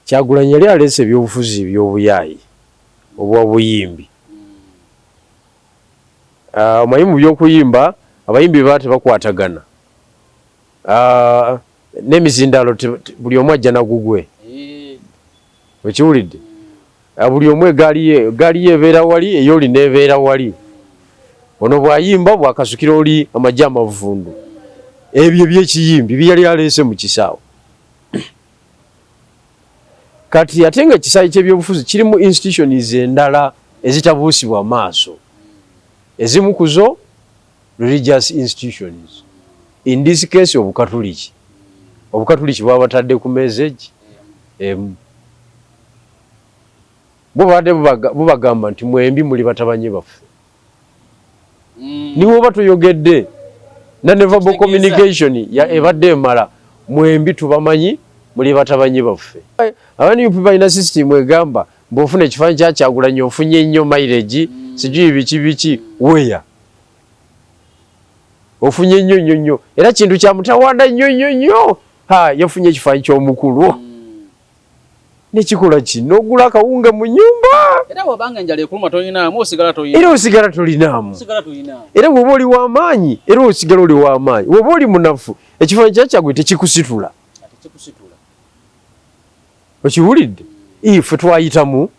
Kyagulanyi yali aleese ebyobufuzi eby'obuyaayi obwa buyimbi. Omanyi mu by'okuyimba abayimbi baba tebakwatagana. N'emizindalo buli omu ajja nagugwe. Okiwulidde? Buli omu egaali ye ebeera wali, ey'oli n'ebeera wali. Ono bw'ayimba bw'akasukira oli amagye amavundu. Ebyo by'ekiyimbi byali aleese mu kisaawe. Kati ate nga ekisaawe ky'ebyobufuzi kirimu institutions endala ezitabuusibwa maaso. Ezimu ku zo religious institutions. In this case Obukatuliki. Obukatuliki bwaba batadde ku message emu. Bubagamba nti mwembi muli batabanyi baffe. Niwo batoyogedde na neverbal communication ya ebadde emala mwembi tubamanyi muli batabanyi baffe. Abani yupi balina system egamba mbofuna ekifaananyi kya Kyagulanyi ofunye nnyo mileage sijui biki weya. Ofunye nnyo era kintu kya mutawaana nnyo yafunye ekifaananyi ky'omukulu. Nekikola kino ogula akawunga mu nnyumba. Era wabanga enjala ekuluma tolinaamu osigala tolinaamu. Era osigala tolinaamu. Era bw'oba oli w'amaanyi era osigala oli w'amaanyi. Bw'oba oli munafu ekifaananyi kya Kyagulanyi tekikusitula. Okiwulidde? Ffe twayitamu.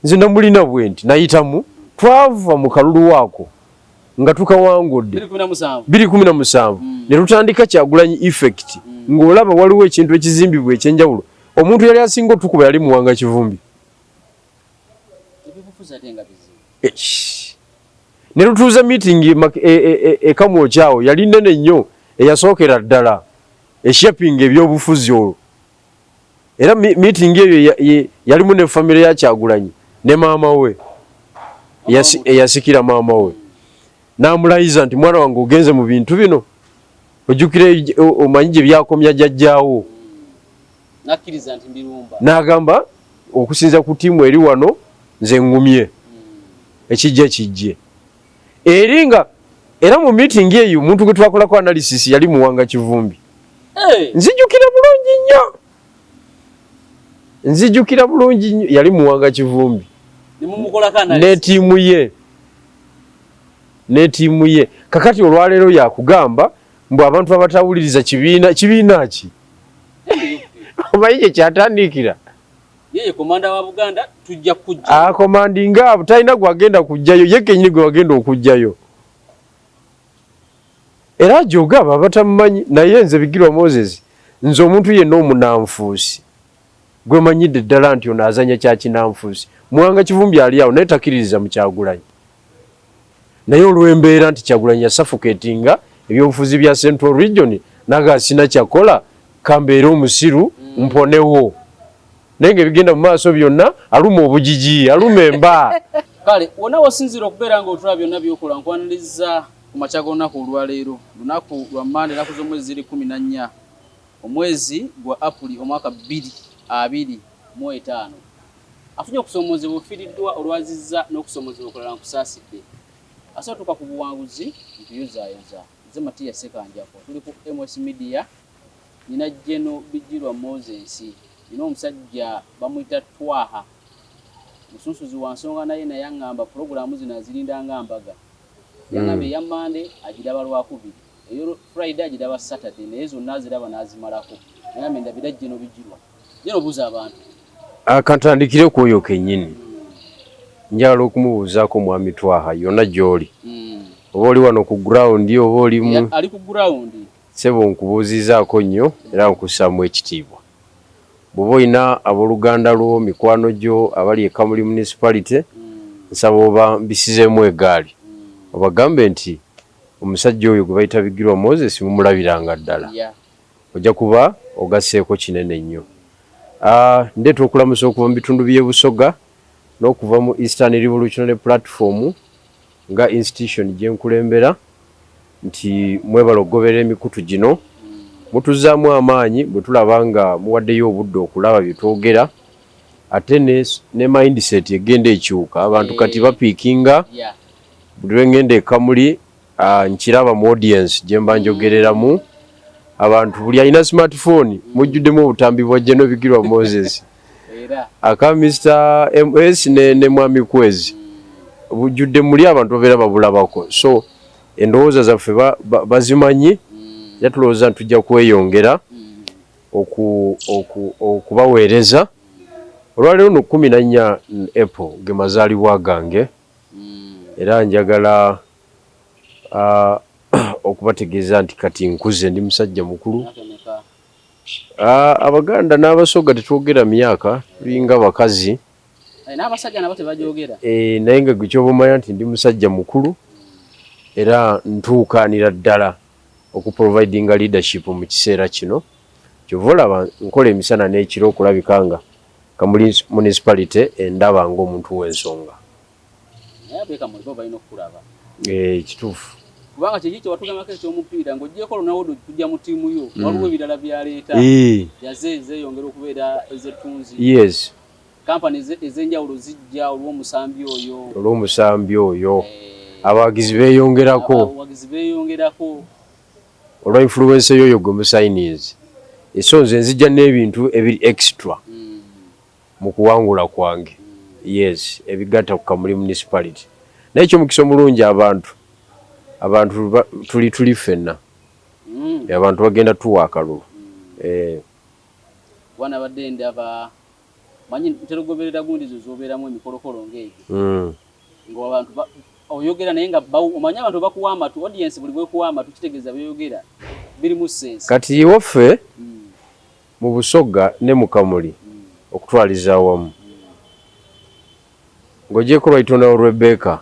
Nze namulina bwe nti nayitamu twava mu kalulu waako nga tukawangudde 2017 ne tutandika Kyagulanyi effect ng'olaba waliwo ekintu ekizimbibwa ekyenjawulo. Omuntu yali asinga otukuba yali Muwanga Kivumbi. Ne lutuuza meeting Kamwokyawo yali nnene nnyo eyasookera ddala eshaping ebyobufuzi olwo. Era meeting eyo yalimu ne famire ya Kyagulanyi ne maama we eyasikira maama we. N'amulayiza nti mwana wange ogenze mu bintu bino ojjukire omanyi gye byakomya jjajjaawo. Nakkiriza nti mbirumba. N'agamba okusinza ku ttiimu eri wano nze ngumye ekijje. Era mu meeting eyo omuntu gwe twakolako analysis yali Muwanga Kivumbi. Nzijukira bulungi nnyo yali Muwanga Kivumbi. Ne ttiimu ye. Kakati olwaleero yakugamba mbu abantu abatawuliriza kibiina ki? Omanyi kye kyatandikira. Yeye komanda wa Buganda tujja kujja. Komandinga abo talina gwagenda kujjayo ye kennyini gwe wagenda okujjayo. Era ajogaba batamumanyi naye nze Bigirwa Moses nze omuntu yenna omunanfuusi. Gwe manyidde ddala nti ono azanya kya kinanfuusi. Muwanga Kivumbi ali awo naye takkiririza mu Kyagulanyi. Naye olw'embeera nti Kyagulanyi yasuffocatinga ebyobufuzi bya Central Region naga sina kyakola kambeera omusiru mponewo. Naye ng'ebigenda mu maaso byonna aluma obujiji aluma emba. Kale wonna wasinzira okubeera ng'otula byonna by'okola nkwaniriza ku makya g'olunaku olwaleero lunaku lwa Mande ennaku z'omwezi ziri 14 omwezi gwa Apuli omwaka 2025. Afunye okusoomozebwa ofiiriddwa olwazizza n'okusoomozebwa okulala nkusaasidde. Asatuka ku buwanguzi ntuyozaayoza. Nze Matiya Ssekanjako tuli ku MS Media. Nina Jeno Bigirwa Moses. Nina omusajja bamuyita Twaha. Musunsuzi wa nsonga naye yaŋŋamba pulogulaamu zino azirinda nga mbaga. Yaŋŋamba eya Mande agiraba Lwakubiri. Eyo Friday agiraba Saturday naye zonna aziraba n'azimalako. Naye ndabira Jeno Bigirwa. Jeno buuza abantu. Akantandikire ku oyo kennyini. Njagala okumubuuzaako mwami Twaha yonna gy'oli. Oba oli wano ku ground oba olimu. Ali ku ground. Sebo nkubuuzizaako nnyo era nkussaamu ekitiibwa. Bw'oba olina abooluganda lwo mikwano gyo abali e Kamuli municipality nsaba oba mbisizeemu egaali. Obagambe nti omusajja oyo gwe bayita Bigirwa Moses mumulabiranga ddala. Ojja kuba ogasseeko kinene nnyo. Ndeeta okulamusa okuva mu bitundu by'e Busoga n'okuva mu Eastern Revolutionary Platform nga institution gye nkulembera nti mwebala okugoberera emikutu gino mutuzaamu amaanyi bwe tulaba nga muwaddeyo obudde okulaba bye twogera ate ne mindset egenda ekyuka abantu kati bapiikinga buli lwe ngenda e Kamuli nkiraba mu audience gye mba njogereramu abantu buli alina smartphone mujjuddemu obutambi bwa General Bigirwa Moses aka Mr MS ne Mwami Kwezi bujjudde muli abantu babeera babulabako so endowooza zaffe bazimanyi yatulowooza ntujja kweyongera okubaweereza olwaleero no 14 April ge mazaalibwa gange era njagala okubategeeza nti kati nkuze ndi musajja mukulu. Abaganda n'abasoga tetwogera myaka tulinga bakazi n'abasajja nabo tebajoogera naye nga gwe kyoba omanya nti ndi musajja mukulu era ntuukaanira ddala okuprovidinga leadership mu kiseera kino kyova olaba nkola emisana n'ekiro okulabika nga Kamuli municipality endaba ng'omuntu w'ensonga. Kituufu kubanga kiki watugambako ekyomupiira ng'ogyeko Ronaldo kujja mu ttiimu yo waliwo ebirala byaleeta yazeyongera okubeera ez'ettunzi kampani ez'enjawulo zijja olw'omusambi oyo abawagizi beeyongerako olwa influence yoyo gwe musayinizi eso nze nzijja n'ebintu ebiri extra mu kuwangula kwange ebigatta ku Kamuli municipality naye ekyomukisa omulungi abantu tuli ffenna abantu bagenda tuwa akalulu wana badde ndaba manyi nterogoberera gundi zobeeramu emikolokolo ng'egyo ng'abantu oyogera naye nga omanye abantu bakuwa amatu audience buli bwekuwa amatu kitegeeza byoyogera birimu sense kati iwaffe mu Busoga ne mu Kamuli okutwaliza awamu ng'ogyeko Lwaitona Rebecca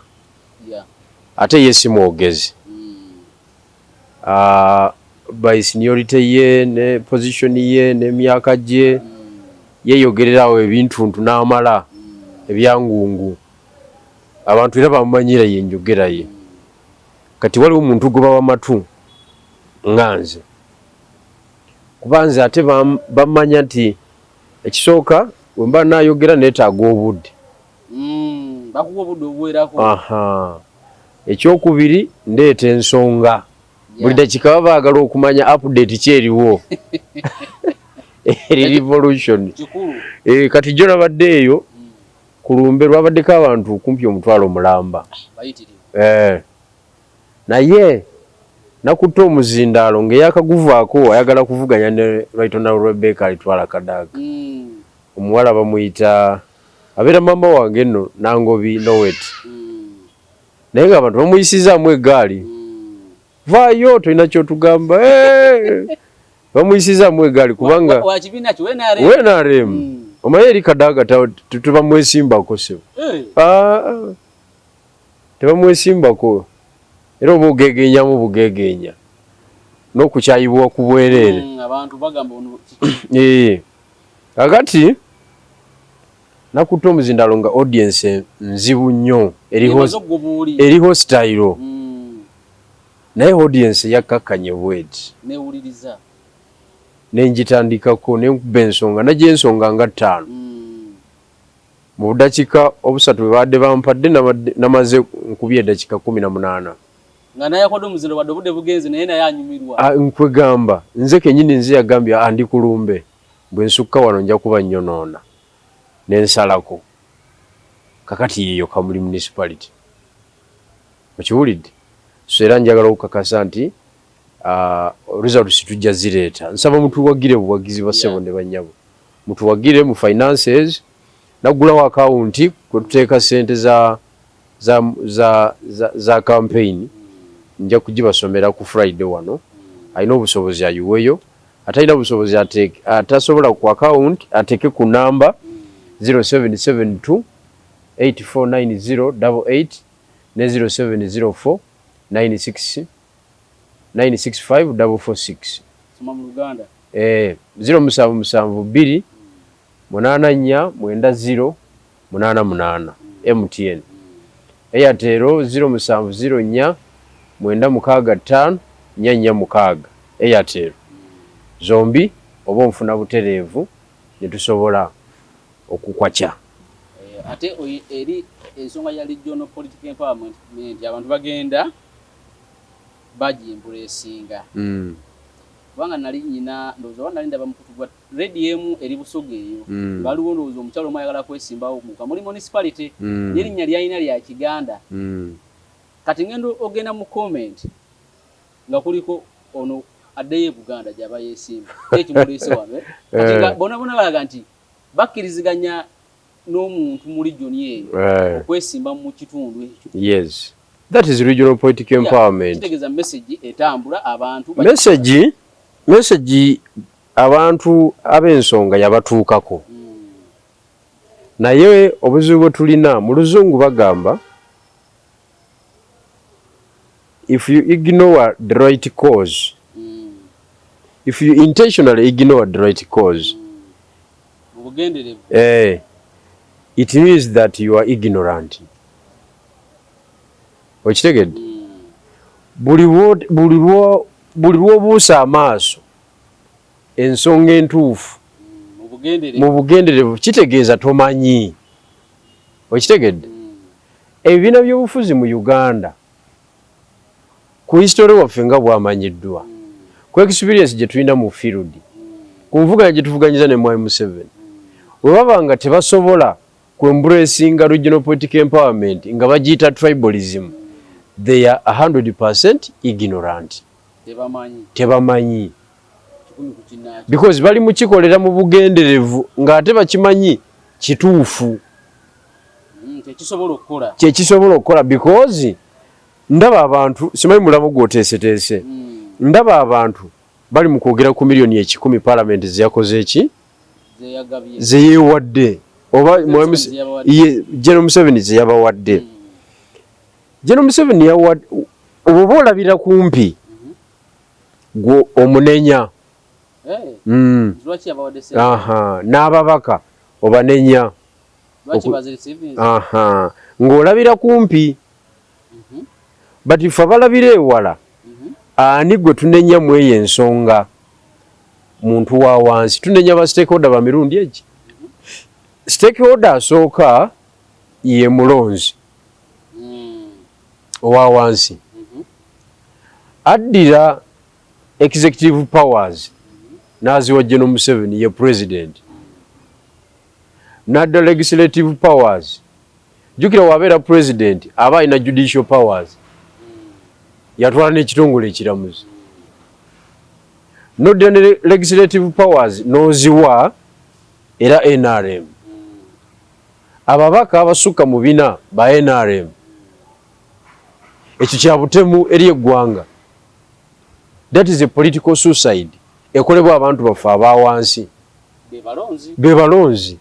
ate ye si mwogezi by seniority ye ne position ye n'emyaka gye yeeyogererawo ebintuntu n'amala ebyangungu abantu era bamumanyira ye njogera ye kati waliwo omuntu gwe bawa matu nga nze kuba nze ate bamanya nti ekisooka bwe mba naayogera neetaaga obudde bakuwa obudde obuwerako ekyokubiri ndeeta ensonga buli dakika baba baagala okumanya update kyeriwo revolution kati jo nabadde eyo ku lumbe lwabaddeko abantu kumpi omutwalo mulamba naye nakutte omuzindaalo ng'eyakaguvaako ayagala kuvuganya ne Lwaitona Rebecca alitwala Kadaga omuwala bamuyita abeera mamba wange nno Nangobi Nowet naye nga abantu bamuyisizaamu eggaali vaayo tolina kyotugamba bamuyisizaamu eggaali kubanga WNRM omaye eri Kadaga tebamwesimbako sebo tebamwesimbako era oba ogegenyamu bugegenya n'okukyayibwa ku bwereere kakati nakutte omuzindaalo nga audience nzibu nnyo eriho style naye audience yakkakkanye bweti nenjitandikako nenkuba ensonga najja ensonga nga 5 mu budakika obusatu bwe badde bampadde namaze nkubye eddakika 18 nga naye akodde omuziro wadde obudde bugenze naye naye anyumirwa nkwegamba nze kenyini nze yagambye andi kulumbe bwe nsukka wano nja kuba nnyonoona nensalako kakati yeyo Kamuli municipality mukiwulidde so era njagala okukakasa nti results tujja zireeta nsaba mutuwagire buwagizi basebo ne banyabo mutuwagire mu finances nagulawo akawunti kwe tuteeka sente za campaign nja kugibasomera ku Friday wano alina obusobozi ayiweyo atalina obusobozi atasobola ku account ateke ku namba 0772 849088 ne 0704 96546 soma mu Luganda 0772 84 9088 MTN Airtel 0704 965 446 Airtel zombi oba nfuna butereevu ne tusobola okukwacha ate eri ensonga ya regional political empowerment abantu bagenda baji embulesinga kubanga nali nyina ndozo wana linda bamukutubwa radio emu eri Busoga eyo baliwo ndozo omukyalo omwe ayagala kwesimbawo mu Kamuli municipality nyerinya lyayina lya Kiganda kati ngendo ogenda mu comment nga kuliko ono adeye Buganda jaba yesimba ekimulese wabe kati nga bona balaga nti bakkiriziganya n'omuntu muri joni eyo okwesimba mu kitundu ekyo. Yes, that is regional political empowerment. Kitegeza message etambula abantu message abantu ab'ensonga yabatuukako naye obuzibu tulina mu Luzungu bagamba if you ignore the right cause if you intentionally ignore the right cause it means that you are ignorant. Okitegedde buli lw'obuusa amaaso ensonga entuufu mu bugenderevu kitegeeza tomanyi. Okitegedde ebibiina by'obufuzi mu Uganda ku history waffe nga bwamanyiddwa ku experience gye tulina mu field ku nvuganya gye tuvuganyiza ne Mwai Museveni bwe baba nga tebasobola ku embracinga regional political empowerment nga bagiyita tribalism they are 100% ignorant. Tebamanyi because bali mukikolera mu bugenderevu nga ate bakimanyi kituufu kyekisobola okukola because ndaba abantu simanyi mulamu gwoteeseteese ndaba abantu bali mu kwogera ku miliyoni 10 parliament zeyakoze eki zeyewadde oba General Museveni zeyabawadde General Museveni yawadde oba olabira kumpi gwo omunenya n'ababaka obanenya ng'olabira kumpi but ife abalabira ewala ani gwe tunenya mu eyo ensonga muntu wa wansi tunenya ba stakeholder ba mirundi egi stakeholder asooka ye mulonzi owa wansi addira executive powers naziwa General Museveni ye president nadda legislative powers jukira wabeera president aba alina judicial powers yatwala n'ekitongole ekiramuzi nodda ne legislative powers noziwa era NRM ababaka abasukka mu bina ba NRM ekyo kya butemu eri eggwanga. That is a political suicide ekolebwa abantu baffe abawansi be balonzi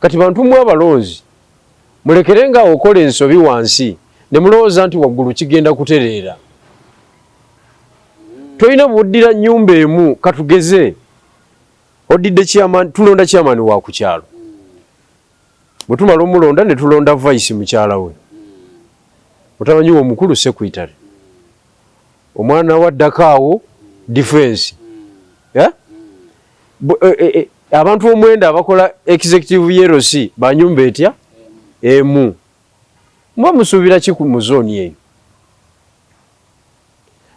kati bantu mwe abalonzi mulekerenga okola ensobi wansi ne mulowooza nti waggulu kigenda kutereera toyina buddira nnyumba emu katugeze odidde chairman tulonda chairman wa ku kyalo bwe tumala omulonda ne tulonda vice mukyala we mutamanyi omukulu secretary omwana wa Dakao defense abantu omwenda abakola executive yerosi banyumba etya emu mwa musuubira ki mu zone eyo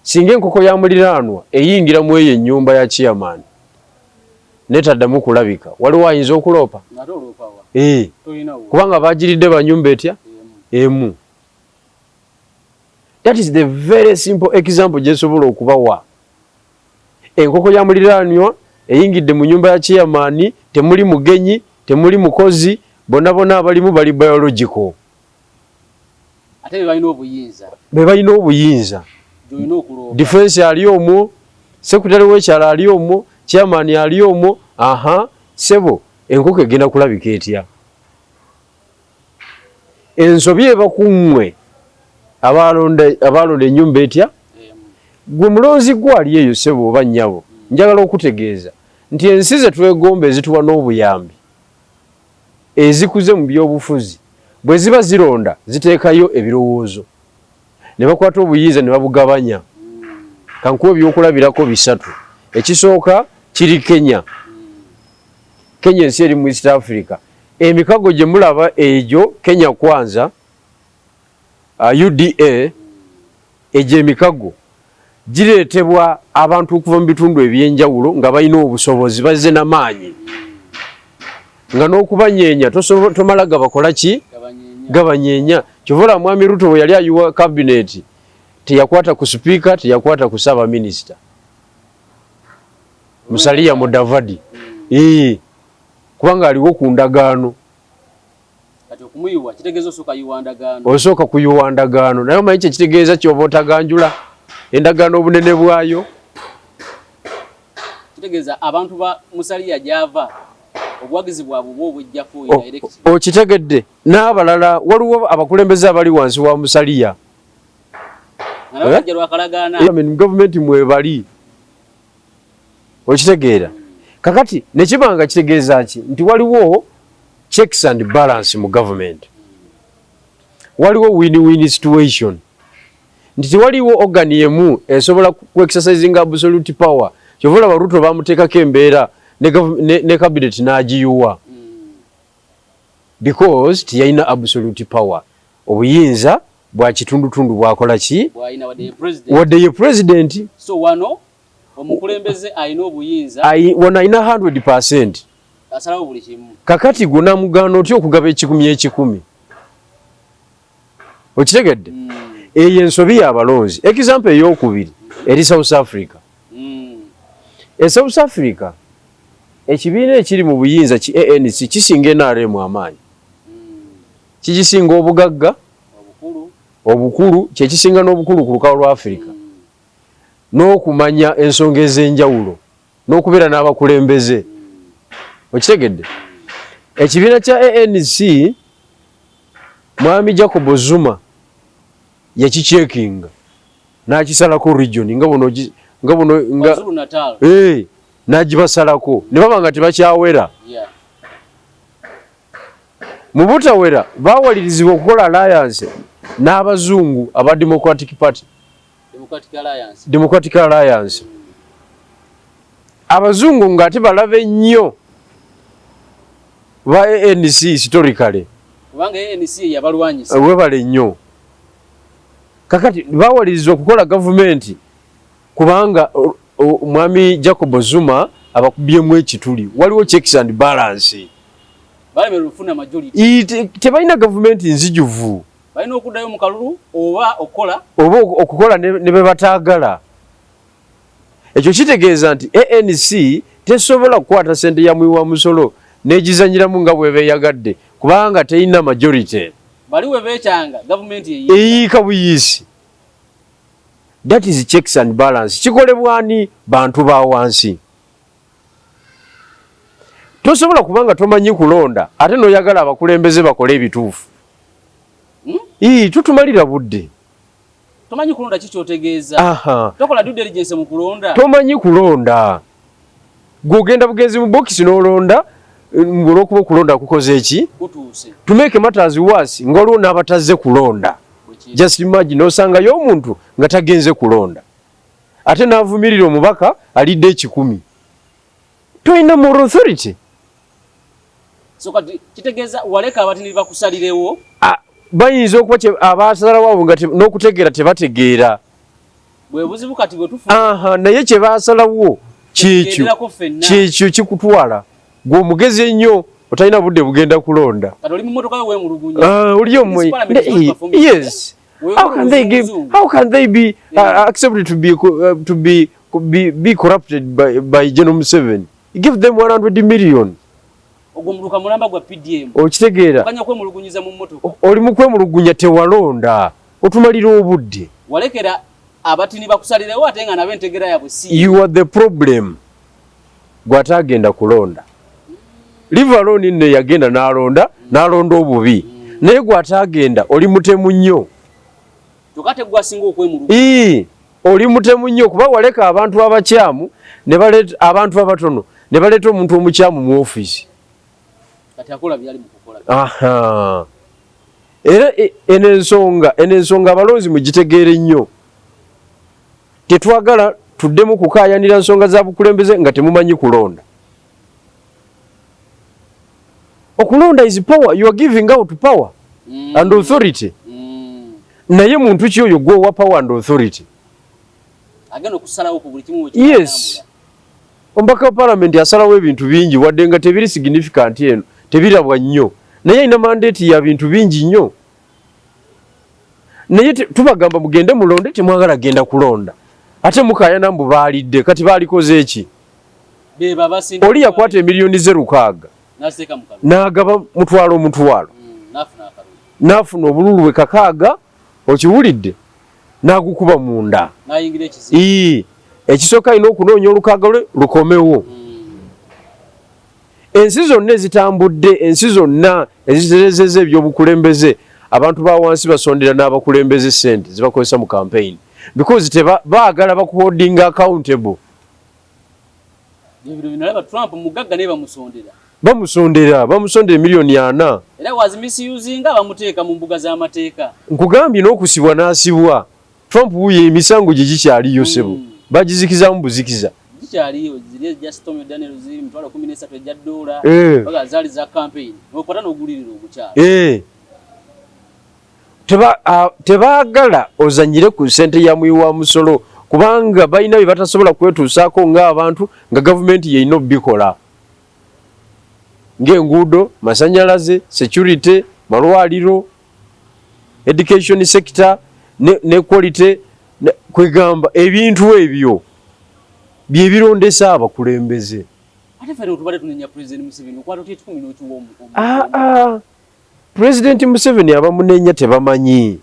singa enkoko ya muliraanwa eyingira mu eyo ennyumba ya chairman netaddamu kulabika waliwo ayinza okuloopa kubanga bagiridde banyumba etya emu. That is the very simple example gyesobola okubawa. Enkoko ya muliraanwa eyingidde mu nyumba ya chairman temuli mugenyi temuli mukozi bonna abalimu bali biological ate balina obuyinza defense ali omwo secretary w'ekyalo ali omwo chairman ali omwo sebo enkoko egenda kulabika etya ensobi eba kummwe abalonda ennyumba etya gwe mulonzi gwali eyo sebo oba nnyabo njagala okutegeeza nti ensi ze twegomba ezituwa n'obuyambi ezikuze mu byobufuzi bwe ziba zironda ziteekayo ebirowoozo ne bakwata obuyinza ne babugabanya kankuwa ebyokulabirako 3 ekisooka kiri Kenya ensi eri mu East Africa emikago gye mulaba egyo Kenya Kwanza UDA egyo emikago gireetebwa abantu okuva mu bitundu ebyenjawulo nga balina obusobozi bazze n'amaanyi nga n'okubanyeenya tomala gabakola ki gabanyeenya. Kyova Mwami Ruto bwe yali ayiwa kabineti teyakwata ku sipiika, teyakwata ku Ssaabaminisita Musalia Mudavadi kubanga aliwo ku ndagaano. Osooka kuyiwa ndagaano naye omanyi kye kitegeeza ky'oba otaganjula endagaano obunene bwayo. Kitegeeza abantu ba Musalia gy'ava obuwagizi bwabwe obw'ojjako okitegedde. N'abalala waliwo abakulembeze abali wansi wa Musalia gavumenti mwebali okitegeera. Kakati nekibanga kitegeeza ki nti waliwo checks and balance mu government, waliwo win-win situation nti waliwo organ yemu esobola ku exercising absolute power. Kyova Ruto bamuteekako embeera ne cabinet n'agiyuwa because tiyalina absolute power. Obuyinza bwa kitundutundu bwakola ki wadde ye president. So wano omukulembeze ayina obuyinza wano ayina 100%. Asalawo buli kimu. Kakati guna mugano otyo okugaba ekikumi. Okitegedde? Eyo ensobi y'abalonzi. Example ey'okubiri eri South Africa. South Africa ekibiina ekiri mu buyinza ki ANC kisinga NRM amaanyi. Kigisinga obugagga obukulu kyekisinga n'obukulu ku lukalu lwa Africa n'okumanya ensonga ez'enjawulo n'okubeera n'abakulembeze. Okitegedde? Ekibiina kya ANC Mwami Jacob Zuma yakicekinga n'akisalako region nga buno n'agibasalako ne baba nga tebakyawera. Mu butawera baawalirizibwa okukola alliance n'abazungu aba Democratic Party. Democratic Alliance. Abazungu ng'ate balabe nnyo ba ANC historically. Kubanga ANC yabalwanyisa. Webale nnyo. Kakati baawalirizibwa okukola government kubanga Mwami Jacob Zuma abakubyemu ekituli. Waliwo checks and balance. Balina majority. Tebalina government nzijuvu. Balina okuddayo mu kalulu oba okukola ne be bataagala. Ekyo kitegeeza nti ANC tesobola kukwata ssente ya muwi wa musolo n'egizanyiramu nga bwebeeyagadde kubanga teyina majority. Baliwe beekyanga gavumenti eyiika buyisi. That is checks and balance. Kikolebwani bantu ba wansi. Tosobola kubanga tomanyi kulonda ate n'oyagala abakulembeze bakole ebituufu. Tutumalira budde. Tomanyi kulonda kikyotegeeza. Tokola due diligence mu kulonda. Tomanyi kulonda. Gogenda bugenzi mu box n'olonda ngolwokuba okulonda kukoze eki? Kutuuse. To make matters worse ng'olwo n'abatazze kulonda. Just imagine osangayo omuntu nga tagenze kulonda. Ate n'avumirira omubaka alidde ekikumi. Toyina moral authority. So kati kitegeeza waleka abatini bakusalirewo. Bayinza okuba abasala wabo nga n'okutegeera tebategeera. Bwe buzibu kati bwe tufu. Naye kye baasalawo kyekyo kikutwala. Gwe omugezi ennyo otalina budde bugenda kulonda. Kati oli mu mmotoka yo weemulugunya. Oli omwe. Yes. How can they be accepted to be corrupted by General Museveni? Give them 100 million. Ogumuluka mulamba gwa PDM. Okitegeera. Kanya kwemulugunyiza mu mmotoka. Oli mu kwemulugunya tewalonda. Otumalira obudde. Walekera abatini bakusalirewo ate nga nabe entegera yabwe si. You are the problem. Gwatagenda kulonda. Leave alone nne yagenda n'alonda obubi. Naye gwatagenda oli mutemu nnyo. Tukate gwasinga okwemulugunya. Oli mutemu nnyo kuba waleka abantu abakyamu ne baleeta abantu abatono ne baleeta omuntu omukyamu mu office. Kati akola byali mu kukola. Era ensonga abalonzi mugitegeere nnyo. Tetwagala tuddemu kukaayanira nsonga za bukulembeze nga temumanyi kulonda. Okulonda is power. You are giving out power and authority. Naye muntu ki oyo gwowa power and authority? agenda okusalawo ku buli kimu yes omubaka wa parliament asalawo ebintu bingi wadde nga tebiri significant eno tebirabwa nnyo naye alina mandate ya bintu bingi nnyo naye tubagamba mugende mulonde temwagala genda kulonda ate mukayana mbu baalidde kati baalikoze eki oli yakwata emiliyoni zerukaaga n'agaba mutwalo n'afuna obululu kakaaga okiwulidde n'agukuba munda ekisooka alina okunoonya olukaaga lwe lukomewo ensi zonna ezitambudde ensi zonna eziterezeza ebyobukulembeze abantu ba wansi basondera n'abakulembeze sente zibakozesa mu campaign because baagala bakuholdinga accountable bamusondera miliyoni 4 era wazimisuzinga bamuteeka mu mbuga z'amateeka nkugambye n'okusibwa n'asibwa Trump wuye emisango gye gikyaliyo sebo bagizikizamu buzikiza gikyaliyo ziri just Tommy Daniel ziri $13 ejja dola baga zali za campaign nokwata n'ogulirira omukyalo tebaagala ozanyire ku sente ya muyi wa musolo kubanga balina bye batasobola kwetuusaako ng'abantu nga gavumenti yeyina obikola ng'enguudo masanyalaze security malwaliro education sector ne quality kwegamba ebintu ebyo bye birondesa abakulembeze ate fere otubale tunenya president Museveni okwato tietukumi n'okiwo President Museveni abamunenya tebamanyi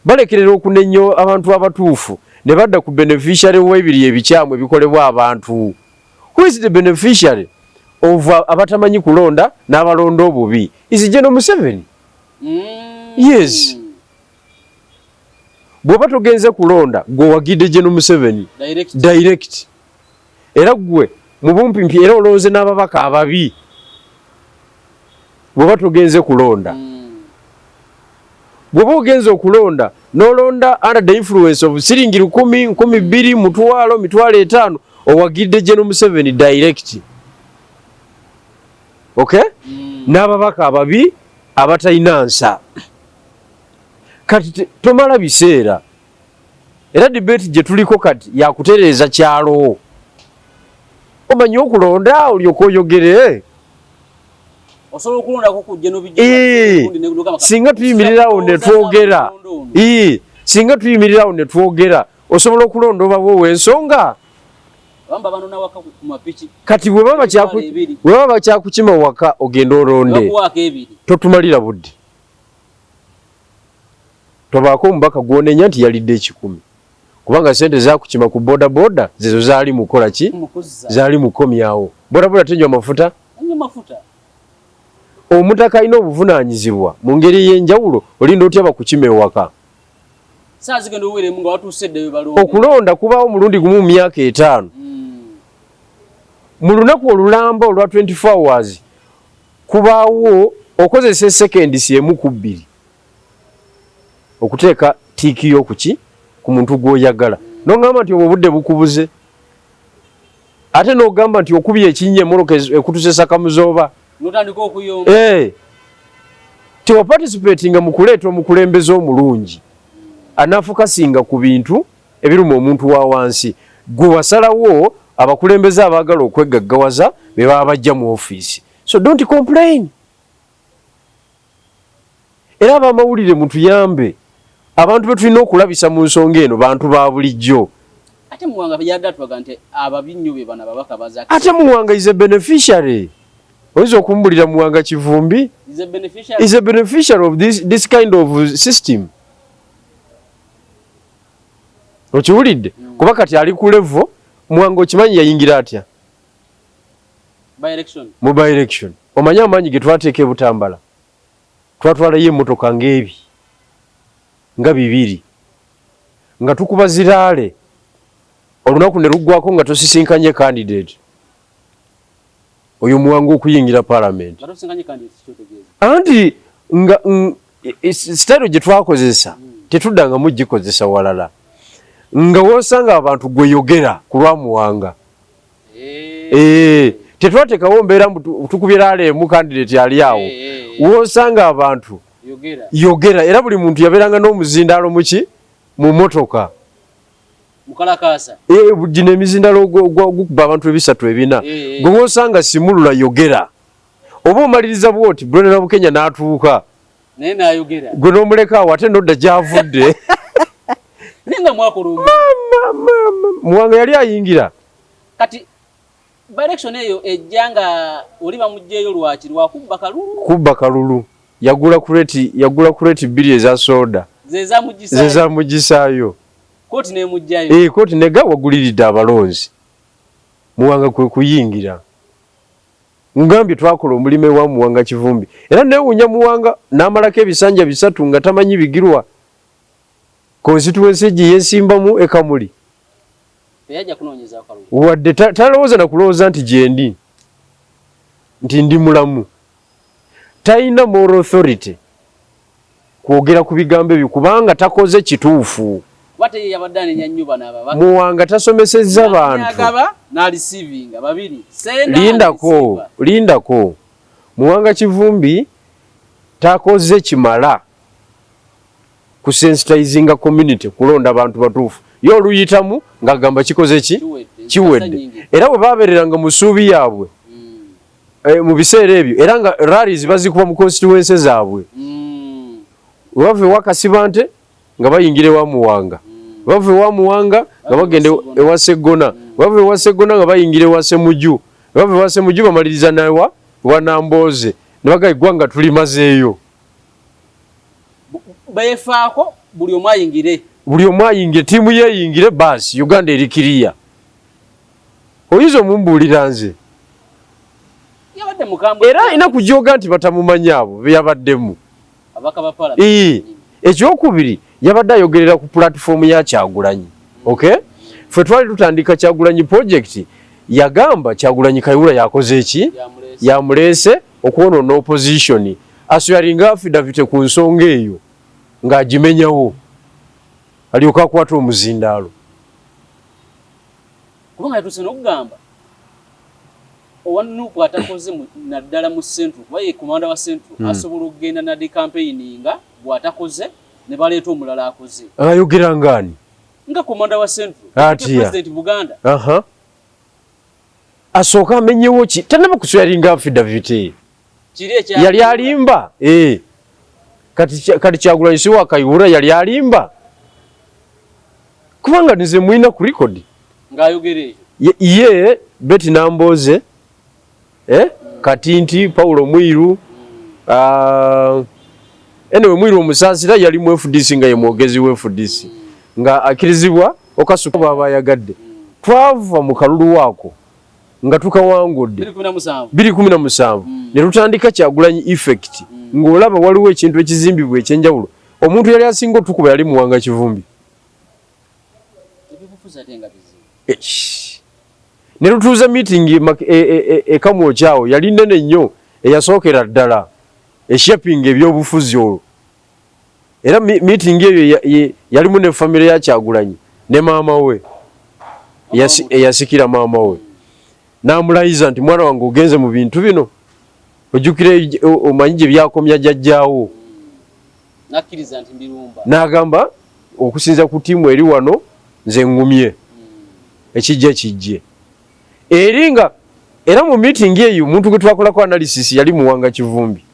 balekerera okunenya abantu abatuufu ne badda ku beneficiary w'ebiri ebikyamu ebikolebwa abantu. Who is the beneficiary of abatamanyi kulonda n'abalonda obubi? Is it General Museveni? Yes. Bw'oba togenze kulonda gwe wagidde General Museveni direct. Era gwe mu bumpimpi era olowooze n'ababaka ababi bw'oba togenze kulonda. Bw'oba ogenze okulonda n'olonda under the influence of siringi 10, 20, mutwalo, mitwalo 5 owagidde General Museveni direct. Okay? N'ababaka ababi abatalina nsa. Kati tomala biseera. Era debate gye tuliko kati yakutereeza kyalo. Omanyi okulonda olyoka oyogere. Osobola okulonda kukujja n'obijja. Singa tuyimirirawo ne twogera. Singa tuyimirirawo ne twogera. Osobola okulonda oba wowe ensonga. Kati bwe baba kyakukima waka ogenda olonde. Totumalira budde. Tobaako omubaka gw'onenya nti yalidde 10. Kubanga sente zakukima ku boda boda zezo zaali mukola ki? Zaali mukomyawo. Boda boda tenywa mafuta? Mafuta. Omutaka alina obuvunaanyizibwa mu ngeri y'enjawulo olinda otya bakukima ewaka. Saazigenda oweeremu nga watuuseddeyo balonde. Okulonda kubaawo mulundi gumu mu myaka 5. Mu lunaku olulamba olwa 24 hours kubaawo okozesa seconds emu ku 2 okuteeka tiiki y'okuki ku muntu gw'oyagala. N'ogamba nti obwo budde bukubuze. Ate n'ogamba nti okubye ekinnya emmoloka ekutusesa kamuzooba. Notandika okuyomba. Tiwa participating mu kuleeta omukulembeze omulungi. Anaafokasinga ku bintu ebiruma omuntu wa wansi. Gwe wasalawo abakulembeze abaagala okwegaggawaza be baba bajja mu ofiisi. So don't complain. Era abamawulire mutuyambe. Abantu be tulina okulabisa mu nsonga eno bantu ba bulijjo. Ate Muwanga yadda twaga nti ababinyo be bana babaka bazaki. Ate Muwanga is a beneficiary. Oyinza okumbulira Muwanga Kivumbi is a beneficiary of this kind of system. Okiwulidde? Kuba kati ali ku level Muwanga okimanyi yayingira atya? Mu by election. Omanyi amaanyi ge twateeka e Butambala. Twatwalayo emmotoka ng'ebi nga 2 nga tukuba ziraale olunaku ne luggwako nga tosisinkanye candidate oyo Muwanga okuyingira parliament. Anti nga style gye twakozesa tetuddanga mugikozesa walala nga wosanga abantu gweyogera ku lwa Muwanga. Tetwateekawo mbeera tukubye laale emu candidate ali awo wosanga abantu yogera era buli muntu yabeeranga n'omuzindaalo muki mu motoka mukalakasa gino emizindalo gukuba abantu ebisatu ebina gwe osanga simulula yogera oba omaliriza bwoti Brenda Bukenya n'atuuka naye n'ayogera gwe n'omuleka awo ate nodda gy'avudde nenga mwakulumu Muwanga yali ayingira kati direction eyo ejjanga oli bamugjeyo lwaki kubba kalulu yagula kureti bbiri eza soda zezamugisaayo kooti nemugjayo kooti nega waguliridde abalonzi Muwanga kwe kuyingira ngambye twakola omulimu ewa Muwanga Kivumbi era newunya Muwanga n'amalako ebisanja bisatu nga tamanyi bigirwa constituency gye yesimbamu ekamuli teyajja kunoonyeza akalulu wadde talowooza na kulowooza nti gyendi nti ndi mulamu talina moral authority kwogera ku bigambo ebyo kubanga takoze kituufu wate yabadde anenya nnyo bano ababaka Muwanga tasomesezza bantu n'alisiivinga babiri lindako Muwanga Kivumbi takoze kimala kusensitizinga community kulonda abantu batuufu yo oluyitamu ng'agamba kikoze kiwedde era bwe babeereranga mu ssuubi yaabwe mu biseera ebyo era nga rallies bazikuba mu constituency zaabwe bava ewa Kasibante nga bayingira ewa Muwanga bava ewa Muwanga nga bagenda ewa Sseggona bava ewa Sseggona nga bayingira ewa Ssemujju bava ewa Ssemujju bamaliriza nawa Nambooze ne bagayigwa nga tuli mazeeyo beefaako buli omu ayingire tiimu yeeyingire baasi Uganda eri kiriya oyinza omumbuulira nze era alina kujooga nti batamumanyi abo beyabaddemu ekyokubiri yabadde ayogerera ku pulatifomu ya Kyagulanyi ffe twali tutandika Kyagulanyi project yagamba Kyagulanyi Kayihura yakoze eki yamuleese okwonoona opposition aswearinga affidavit ku nsonga eyo ng'agimenyawo alyoka akwata omuzindaalo kubanga yatuuse n'okugamba owanuupu atakoze naddala mu Central kuba ye komanda wa Central asobola okugenda nadde campaigninga bw'atakoze ne baleeta omulala akoze ayogera ngaani nga komanda wa Central President Buganda asooka amenyewo ki tanaba kuswearinga affidavit yali alimba kati Kyagulanyi si wa Kayihura yali alimba kubanga nze mwina ku record ng'ayogera ye Betty Nambooze Katinti Paulo Mwiru anyway Mwiru omusaasira yali mu FDC nga ye mwogezi wa FDC nga akirizibwa okasuka baba yagadde twava mu kalulu waako nga tukawangudde 2017 ne tutandika Kyagulanyi effect ng'olaba waliwo ekintu ekizimbibwa ekyenjawulo omuntu yali asinga otukuba yali Muwanga Kivumbi ne lutuuza meeting ekamwokyawo yali nnene nnyo eyasookera ddala eshaping ebyobufuzi olwo era meeting eyo yalimu ne famire ya Kyagulanyi ne maama we eyasikira maama we n'amulayiza nti mwana wange ogenze mu bintu bino ojjukire omanyi gye byakomya jjajjaawo n'agamba okusinza ku ttiimu eri wano nze ngumye ekijja kijje era mu meeting eyo omuntu gwe twakolako analysis yali Muwanga Kivumbi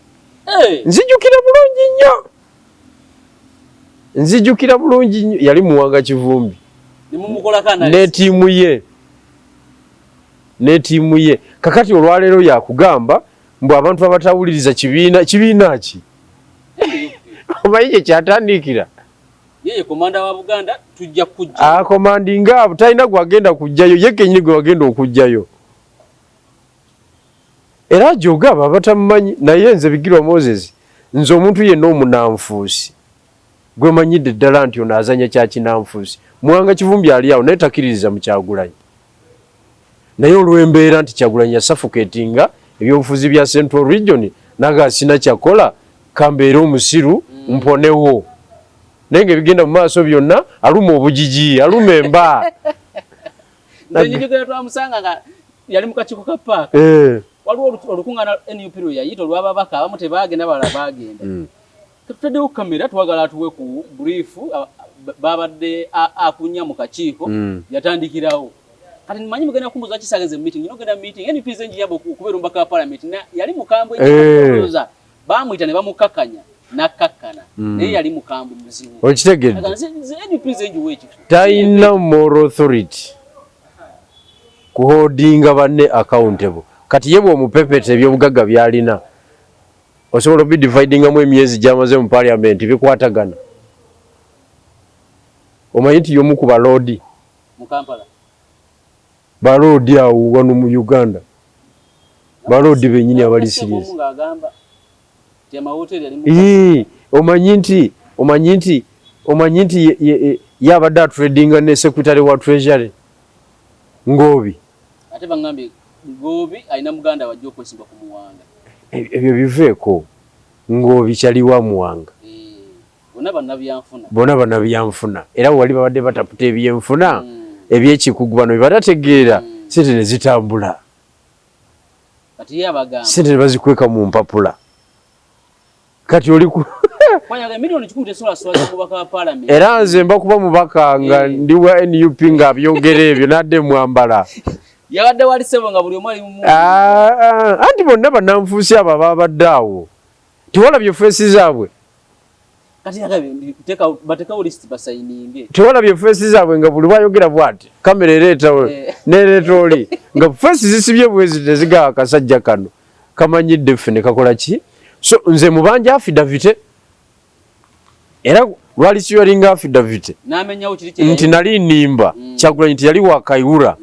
nzijjukira bulungi nnyo yali Muwanga Kivumbi n'ettiimu ye kakati olwaleero yakugamba mbu abantu abatawuliriza kibiina ki omanyi kye kyatandikira yeye komanda wa Buganda tujja kujja komandinga abo talina gwagenda kujjayo ye kenyini gwe wagenda okujjayo era jogaba abatamumanyi naye nze Bigirwa Moses nze omuntu yenna omunanfuusi gwe manyidde ddala nti ono azanya kya kinanfuusi Muwanga Kivumbi ali awo naye takiririza mu Kyagulanyi naye olw'embeera nti Kyagulanyi yasuffocatinga ebyobufuzi bya Central Region naga sina kyakola kambeera omusiru mponewo naye ng'ebigenda mu maaso byonna aluma obujiji aluma emba njogera twamusanga nga yali mu kakiiko ka paaka waliwo olukuŋŋaana NUP lwe yayita olw'ababaka abamu tebaagenda balala baagenda tutaddewo kamera twagala atuwe ku brief babadde akunya mu kakiiko yatandikirawo kati nimanyi mugenda kumbuza kisageze meeting inogenda meeting yani president yabo kubeera ombaka wa parliament na yali mukambwe ekyoza bamwita ne bamukakanya nakakana naye yali mukambwe muzibu okitegedde any president wechi taina moral authority kuholdinga banne accountable kati yebwe omupepete ebyobugagga byalina osobola obidividingamu emyezi gyamaze mu parliament bikwatagana omanyi nti y'omu ku baloodi mu Kampala baloodi awo wano mu Uganda baloodi bennyini abali serious omanyi nti yabadde atradinga ne secretary wa treasury Ngobi ate bangambye Ngobi alina muganda wajja okwesimba ku muwanga ebyo biveeko Ngobi kyali wa muwanga bona bannabyanfuna era wali babadde bataputa ebyenfuna ebyekikugu bano bebatategeera sente ne zitambula sente ne bazikweka mu mpapula kati oli era nze mba kuba mubaka nga ndi wa NUP nga byogera ebyo nadde mwambala yabadde wali sebo nga buli omu ali mu anti bonna bannanfuusi abo babadde awo tewalabye feesi zaabwe tewalabye feesi zaabwe nga buli bwayogera bwati kamera ereetawo nereeta oli nga feesi zisibye bwezi tezigawa akasajja kano kamanyidde ffe ne kakola ki so nze mubanja affidavite era lwali siyolinga affidavite nti nali nnimba Kyagulanyi nti yali wakayihura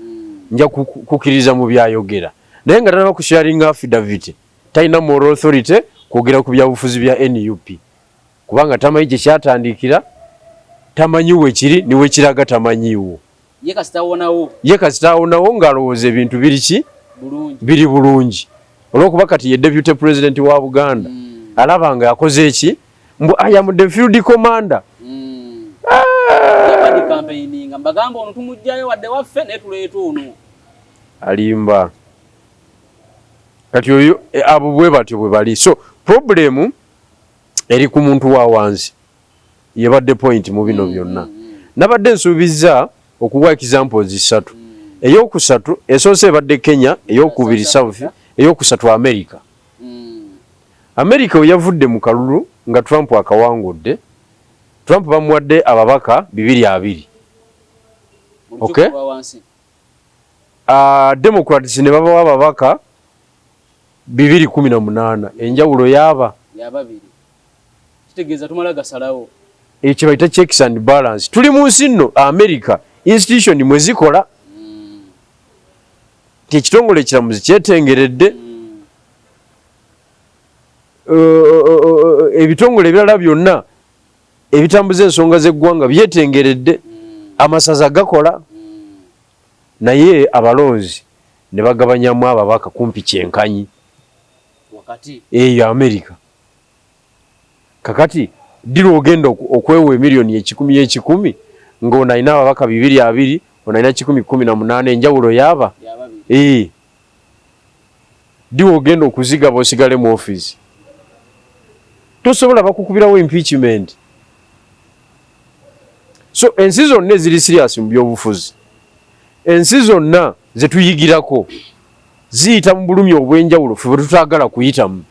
nja kukkiriza mu byayogera naye nga tanaba kusharinga affidavite talina moral authority kwogera ku byabufuzi bya NUP kubanga tamanyi gye kyatandikira tamanyi wekiri niwe kiraga tamanyiwo ye kasitaawonawo ng'alowooza ebintu biri ki biri bulungi olw'okuba kati ye deputy president wa Buganda alaba nga yakoze eki mbu I am the field commander alimba kati oyo abo bwe batyo bwe bali so problemu eri ku muntu wa wansi yebadde point mu bino byonna nabadde nsuubiza okuwa examples 3 eyokusatu esoose ebadde Kenya eyokubiri South eyokusatu America we yavudde mu kalulu nga Trump akawangudde Trump bamuwadde ababaka 220 okay Democrats ne babawa ababaka 218 enjawulo yaba kitegeza tumala gasalawo ekyo bayita checks and balance tuli mu nsi nno America institution mwe zikola ekitongole kiramuzi kyetengeredde ebitongole ebirala byonna ebitambuza ensonga z'eggwanga byetengeredde amasaza gakola naye abalonzi ne bagabanyamu ababaka kumpi kyenkanyi wakati eyo America kakati diro ogenda okwewa miliyoni y'ekikumi ng'ono alina ababaka 220 ono alina 118 enjawulo yaba diro ogenda okuziga bosigale mu office tosobola bakukubirawo impeachment so ensi zonna eziri serious mu byobufuzi ensi zonna zetuyigirako ziyita mu bulumi obw'enjawulo ffe bwe tutaagala kuyitamu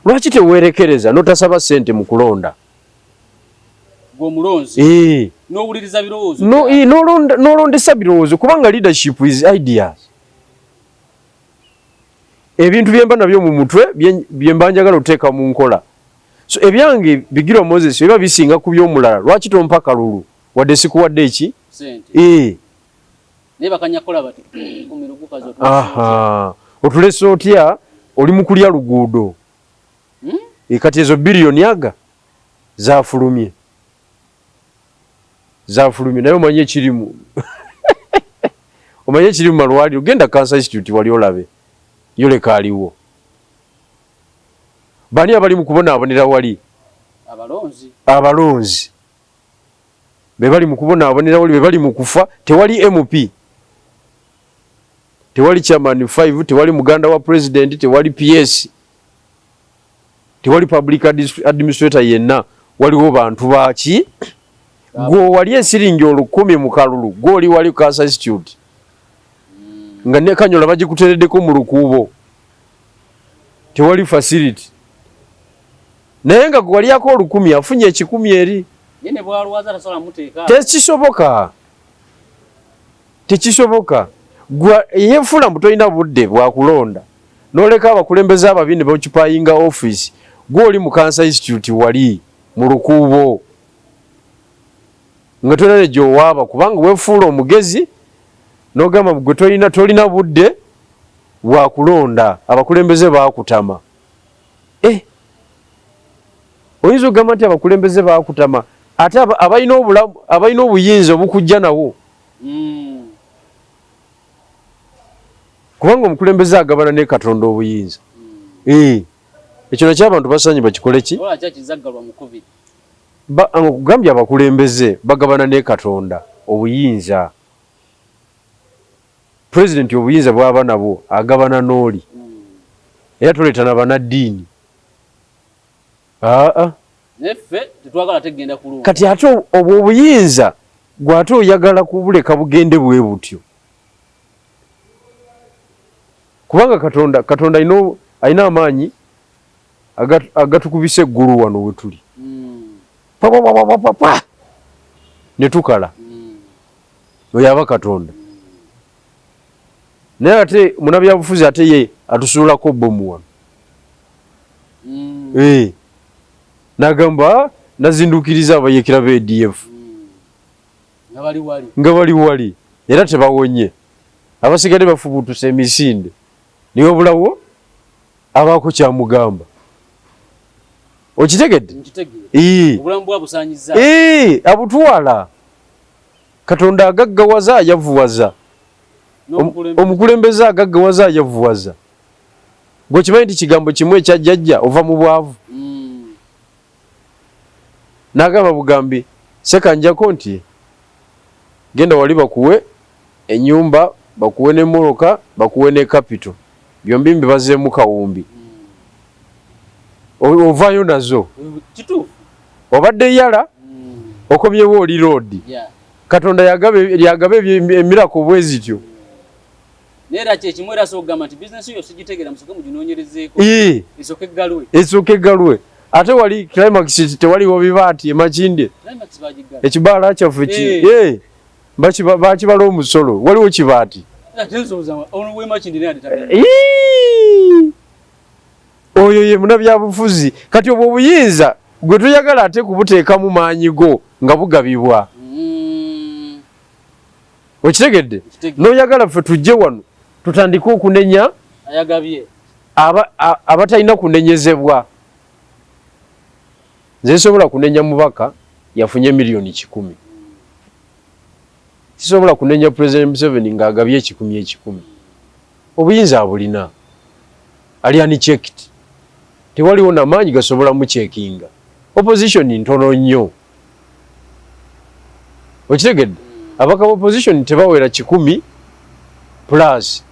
lwaki teweerekereza notasaba ssente mu kulonda g'omulonzi n'owuliriza birowoozo n'olondesa birowoozo kubanga leadership is ideas ebintu byemba nabyo mu mutwe byemba njagala oteeka mu nkola so ebyange Bigirwa Moses biba bisinga ku by'omulala lwaki tompa kalulu wadde sikuwadde eki otulese otya oli mu kulya luguudo kati ezo biliyoni aga zafulumye naye omanye ekirimu omanye ekirimu malwaliro genda Cancer Institute wali olabe yoleka aliwo bani abali mu kubonaabonera wali abalonzi be bali mu kubonaabonera wali be bali mu kufa tewali MP tewali chairman 5 tewali muganda wa president tewali PS tewali public administrator yenna waliwo bantu baki gwo wali esiringi 10 mu kalulu gwoli wali ku Cancer Institute nga ne Kanyola bagikutereddeko mu lukuubo tewali facility naye nga gwali yako 10 afunye 10 eri yene bwalwaza tasola muteeka tekisoboka gwa yefula mtoyina budde bwakulonda noleka abakulembeza ababini bokipayinga office gwoli mu Cancer Institute wali mu lukuubo nga tolere jowaba kubanga wefula omugezi nogamba gwe tolina budde bwakulonda abakulembeze bakutama oyinza ogamba nti abakulembeze bakutama ate abalina obuyinza obukujja nawo kubanga omukulembeze agabana ne Katonda obuyinza ekyo nakyo abantu basaanye bakikole ki nkugambye abakulembeze bagabana ne Katonda obuyinza pulezidenti obuyinza bwaba nabwo agabana n'oli era toleeta na bannaddiini kati ate obwo obuyinza gwate oyagala kubuleka bugende bwe butyo kubanga Katonda alina amaanyi agatukubisa eggulu wano we tuli ne tukala oyo aba Katonda naye ate munabyabufuzi ate ye atusuulako bomu wano nagamba nazindukiriza abayekera ba ADF nga bali wali era tebawonye abasigadde bafubutuse emisinde niwe bulawo abaako kyamugamba okitegedde abutwala Katonda agaggawaza ayavuwaza omukulembeze agaggawaza ayavuwaza gwe kimanyi nti kigambo kimu ekyajjajja ova mu bwavu n'agamba bugambi sekanjako nti genda wali bakuwe ennyumba bakuwe n'emmoloka bakuwe ne capital byombi mbibazeemu kawumbi ovaayo nazo obadde yala okomyewo oli road Katonda yagaba emirako bwe zityo esooka eggalwe ate wali climax tewaliwo bibaati emakinde ekibaala kyaffe bakibala omusolo waliwo kibaati oyo ye munabyabufuzi kati obwo obuyinza gwe toyagala ate kubuteekamu maanyi go nga bugabibwa okitegedde noyagala ffe tujje wano tutandike okunenya abatalina kunenyezebwa nze nsobola kunenya mubaka yafunye miliyoni 10 sisobola kunenya President Museveni ng'agabye 10 obuyinza abulina ali unchecked tewaliwo n'amaanyi gasobola muchekinga opposition ntono nnyo okitegedde abaka opposition tebawera 10 plus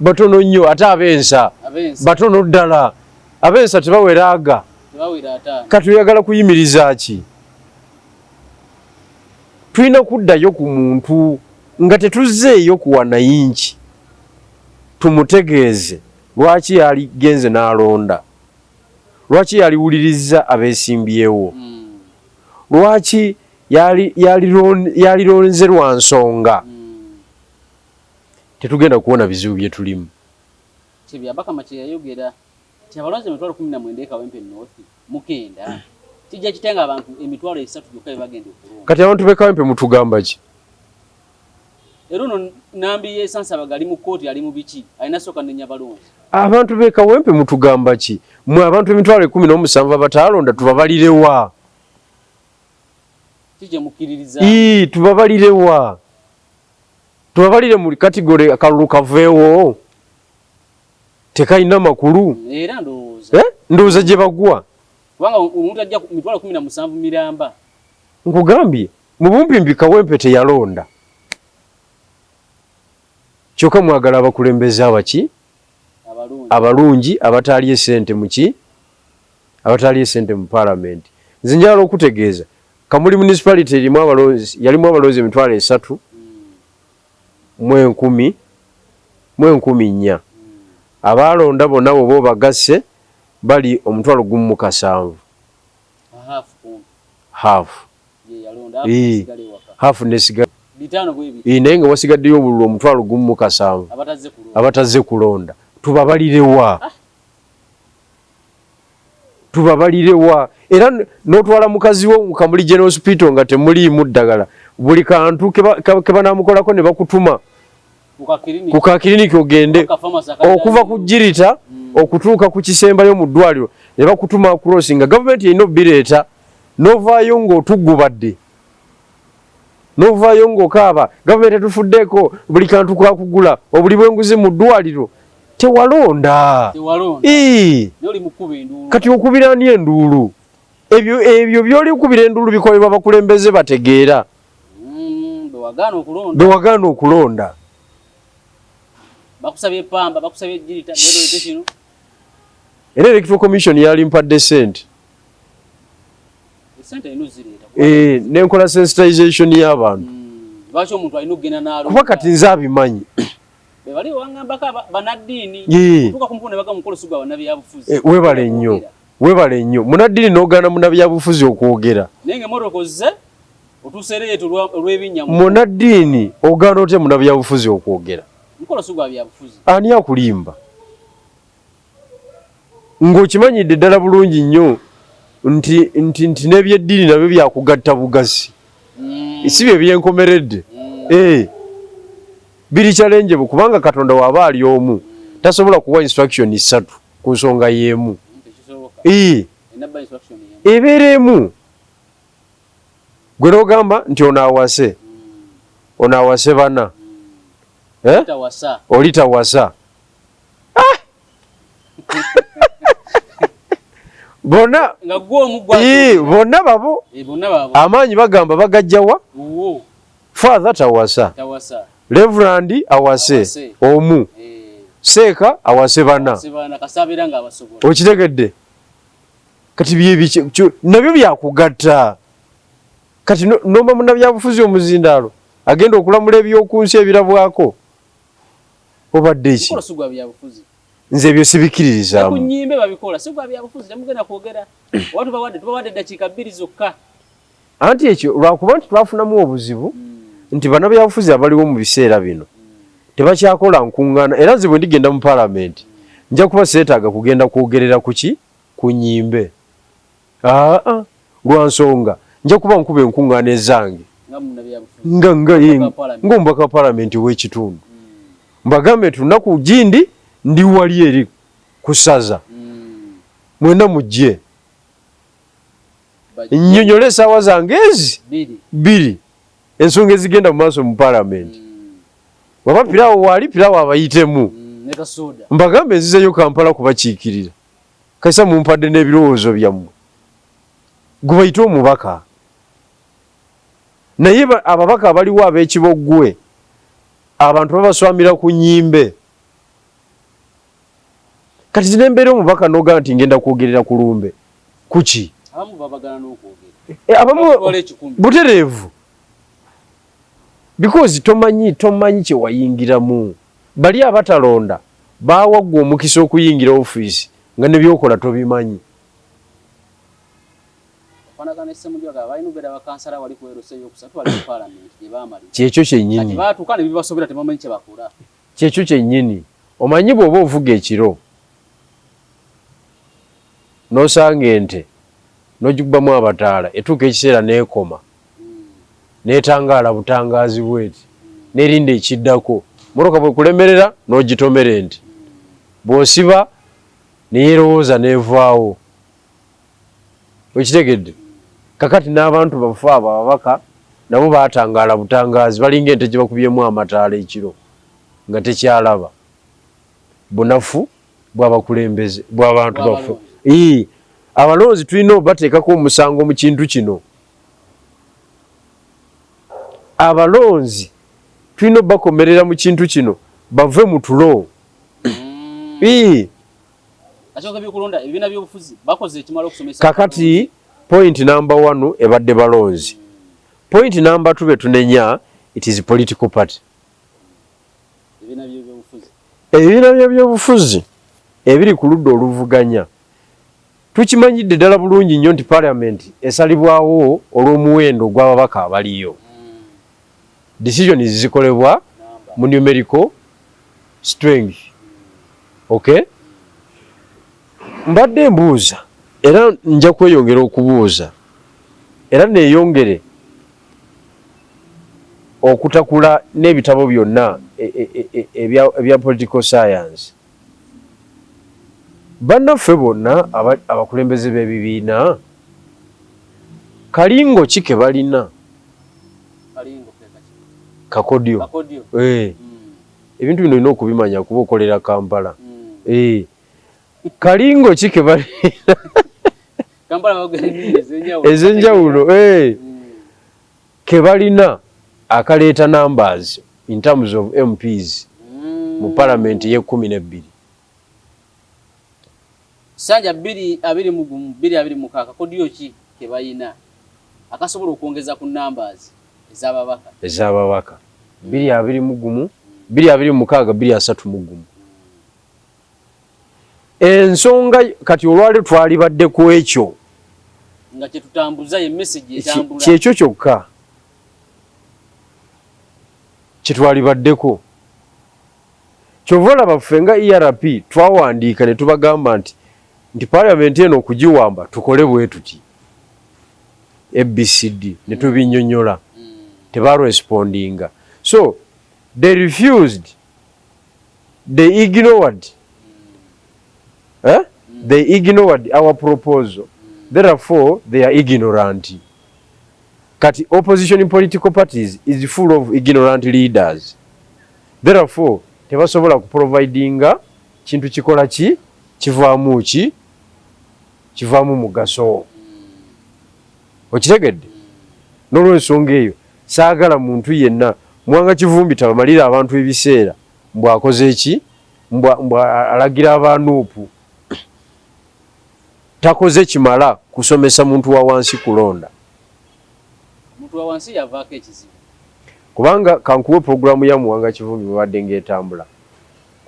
batono nnyo ate abensa batono ddala abensa tebawera aga kati oyagala kuyimiriza ki tulina kuddayo ku muntu nga tetuzzeeyo ku wanayinki tumutegeeze lwaki yali genze n'alonda lwaki yaliwuliriza abeesimbyewo lwaki yalilonze lwa nsonga tetugenda kuwona bizibu bye tulimu Bakama kyeyayogera ti abalonzi emitwalo 19 Kawempe North mugenda kijja kitenga abantu emitwalo 3 gyokka bagenda okulonda kati abantu be Kawempe mutugamba ki eruno nambi yesansa bagali mu kooti ali mu biki alina soka nenya balonzi abantu be Kawempe mutugamba ki mwe abantu emitwalo 17 abatalonda tubabalirewa kije mukiririza tubabalirewa tubabalire mu kategori akalulu kaveewo tekaina makulu era ndowooza ndowooza gye bagwa kubanga omuntu ajja mitwalo 17 miramba nkugambye mu bumpimbi Kawempe teyalonda kyokka mwagala abakulembeze abaki abalungi abatali esente muki abatali esente mu parliament nze njala okutegeeza Kamuli municipality erimu abalonzi yalimu abalonzi 3,000 mu 10,000 abalonda bonna bo bagasse bali 1,700 half nesigala naye nga wasigaddeyo obululu 1,700 abatazze kulonda tubabalirewa era n'otwala mukazi wo mu Kamuli General Hospital nga temuliimu ddagala buli kantu ke banaamukolako ne bakutuma ku kakiriniki ogende okuva ku Jirita okutuuka ku Kisembayo mu ddwaliro ne bakutuma cross nga gavumenti erina obbireeta n'ovaayo ng'otugubadde n'ovaayo ng'okaaba gavumenti etufuddeeko buli kantu kakugula obuli bw'enguzi mu ddwaliro tewalonda kati okubira ani enduulu ebyo byoli okubira enduulu bikolebwa bakulembeze bategeera bewagaana okulonda era Electoral Commission yali mpadde sente nenkola sensitization y'abantu kuba kati nze abimanyi webale nnyo munaddiini n'ogaana munnabyabufuzi okwogera munaddiini ogaana otya munnabyabufuzi okwogera ani akulimba ng'okimanyidde ddala bulungi nnyo nti n'ebyeddiini nabyo byakugatta bugasi si bye byenkomeredde biri challenge kubanga Katonda waba ali omu tasobola kuwa instruction 3 ku nsonga y'emu ebeeremu gwe n'ogamba nti onaawase bana oli tawasa bonna babo amaanyi bagamba bagajjawa father tawasa Reverend awase omu seeka awase bana okitegedde kati nabyo byakugatta kati nomba munnabyabufuzi omuzindaalo agenda okulamula ebyokunsi ebirabwako obadde eki nze ebyo sibikiririzaamu anti ekyo lwakuba nti twafunamu obuzibu nti bannabyabufuzi abaliwo mu biseera bino tebakyakola nkuŋŋaana era nze bwe ndigenda mu paalamenti nja kuba seetaaga kugenda kwogerera ku nnyimbe lwa nsonga nja kuba nkuba enkuŋŋaana ezange ng'omubaka wa paalamenti w'ekitundu mbagambe nti lunaku gindi ndi wali eri ku ssaza mwena mujje nnyonnyole essaawa zange ezi 2 ensonga ezigenda mu maaso mu paalamenti waba piraawo waali piraawo abayitemu mbagambe nzizeyo Kampala kubakiikirira kasa mumpadde n'ebirowoozo byammwe gwe bayite omubaka naye ababaka abaliwo ab'ekiboggwe abantu babaswamira ku nnyimbe kati zinembeera omubaka n'ogamba nti ngenda kwogerera ku lumbe kuki abamu butereevu because tomanyi kye wayingiramu bali abatalonda bawaggwa omukisa okuyingira ofiisi nga ne byokola tobimanyi kyekyo kyennyini omanyi bw'oba ovuga ekiro n'osanga ente n'ogikubamu abataala etuuka ekiseera n'ekoma netangaala butangaazi bweti nerinda ekiddako moroka bwe kulemerera n'ogitomera enti bw'osiba neyeerowooza neevaawo okitegedde kakati n'abantu bafe abo ababaka nabo baatangaala butangaazi balinga ente gye bakubyemu amataala ekiro nga tekyalaba bunafu bw'abakulembeze bw'abantu baffe abalonzi tulina obateekako omusango mu kintu kino abalonzi tulina obakomerera mu kintu kino bave mu tulo kakati point number 1 ebadde balonzi. Point number 2 betunenya, it is political party. Ebibiina by'ebyobufuzi ebiri ku ludda oluvuganya. Tukimanyidde ddala bulungi nnyo nti parliament esalibwawo olw'omuwendo gw'ababaka abaliyo. Decisions zikolebwa mu numerical strength. Okay? Mbadde mbuuza era nja kweyongera okubuuza era neeyongere okutakula n'ebitabo byonna ebya political science. Bannaffe bonna abakulembeze b'ebibiina kalingo ki ke balina? Kakodyo. Ebintu bino olina okubimanya kuba okolera Kampala. Kalingo ki ke balina? Ez'enjawulo ke balina akaleeta numbers in terms of MPs mu parliament ye 12. Sanja 226 kakodyo ki ke balina akasobola okwongeza ku numbers ez'ababaka 226 233. Ensonga kati olwali twalibadde ku ekyo nga kyetutambuza ye message etambula kyekyo kyokka kyetwalibaddeko. Kyova olaba ffe nga ERP twawandiika ne tubagamba nti parliament eno okugiwamba tukole bwe tuti ABCD ne tubinnyonnyola. Tebarespondinga. So they refused, they ignored they ignored our proposal. Therefore they are ignorant. Kati opposition political parties is full of ignorant leaders. Therefore tebasobola kuprovidinga kintu kikola ki kivaamu mugaso. Okitegedde? N'olwensonga eyo saagala muntu yenna Mwanga Kivumbi tabamalira abantu ebiseera mbwakoze eki alagira abanuupu takoze kimala kusomesa muntu wa wansi kulonda. Muntu wa wansi yavaako ekizibu kubanga kankuwe programu ya Mwanga Kivumbi mubadde ng'etambula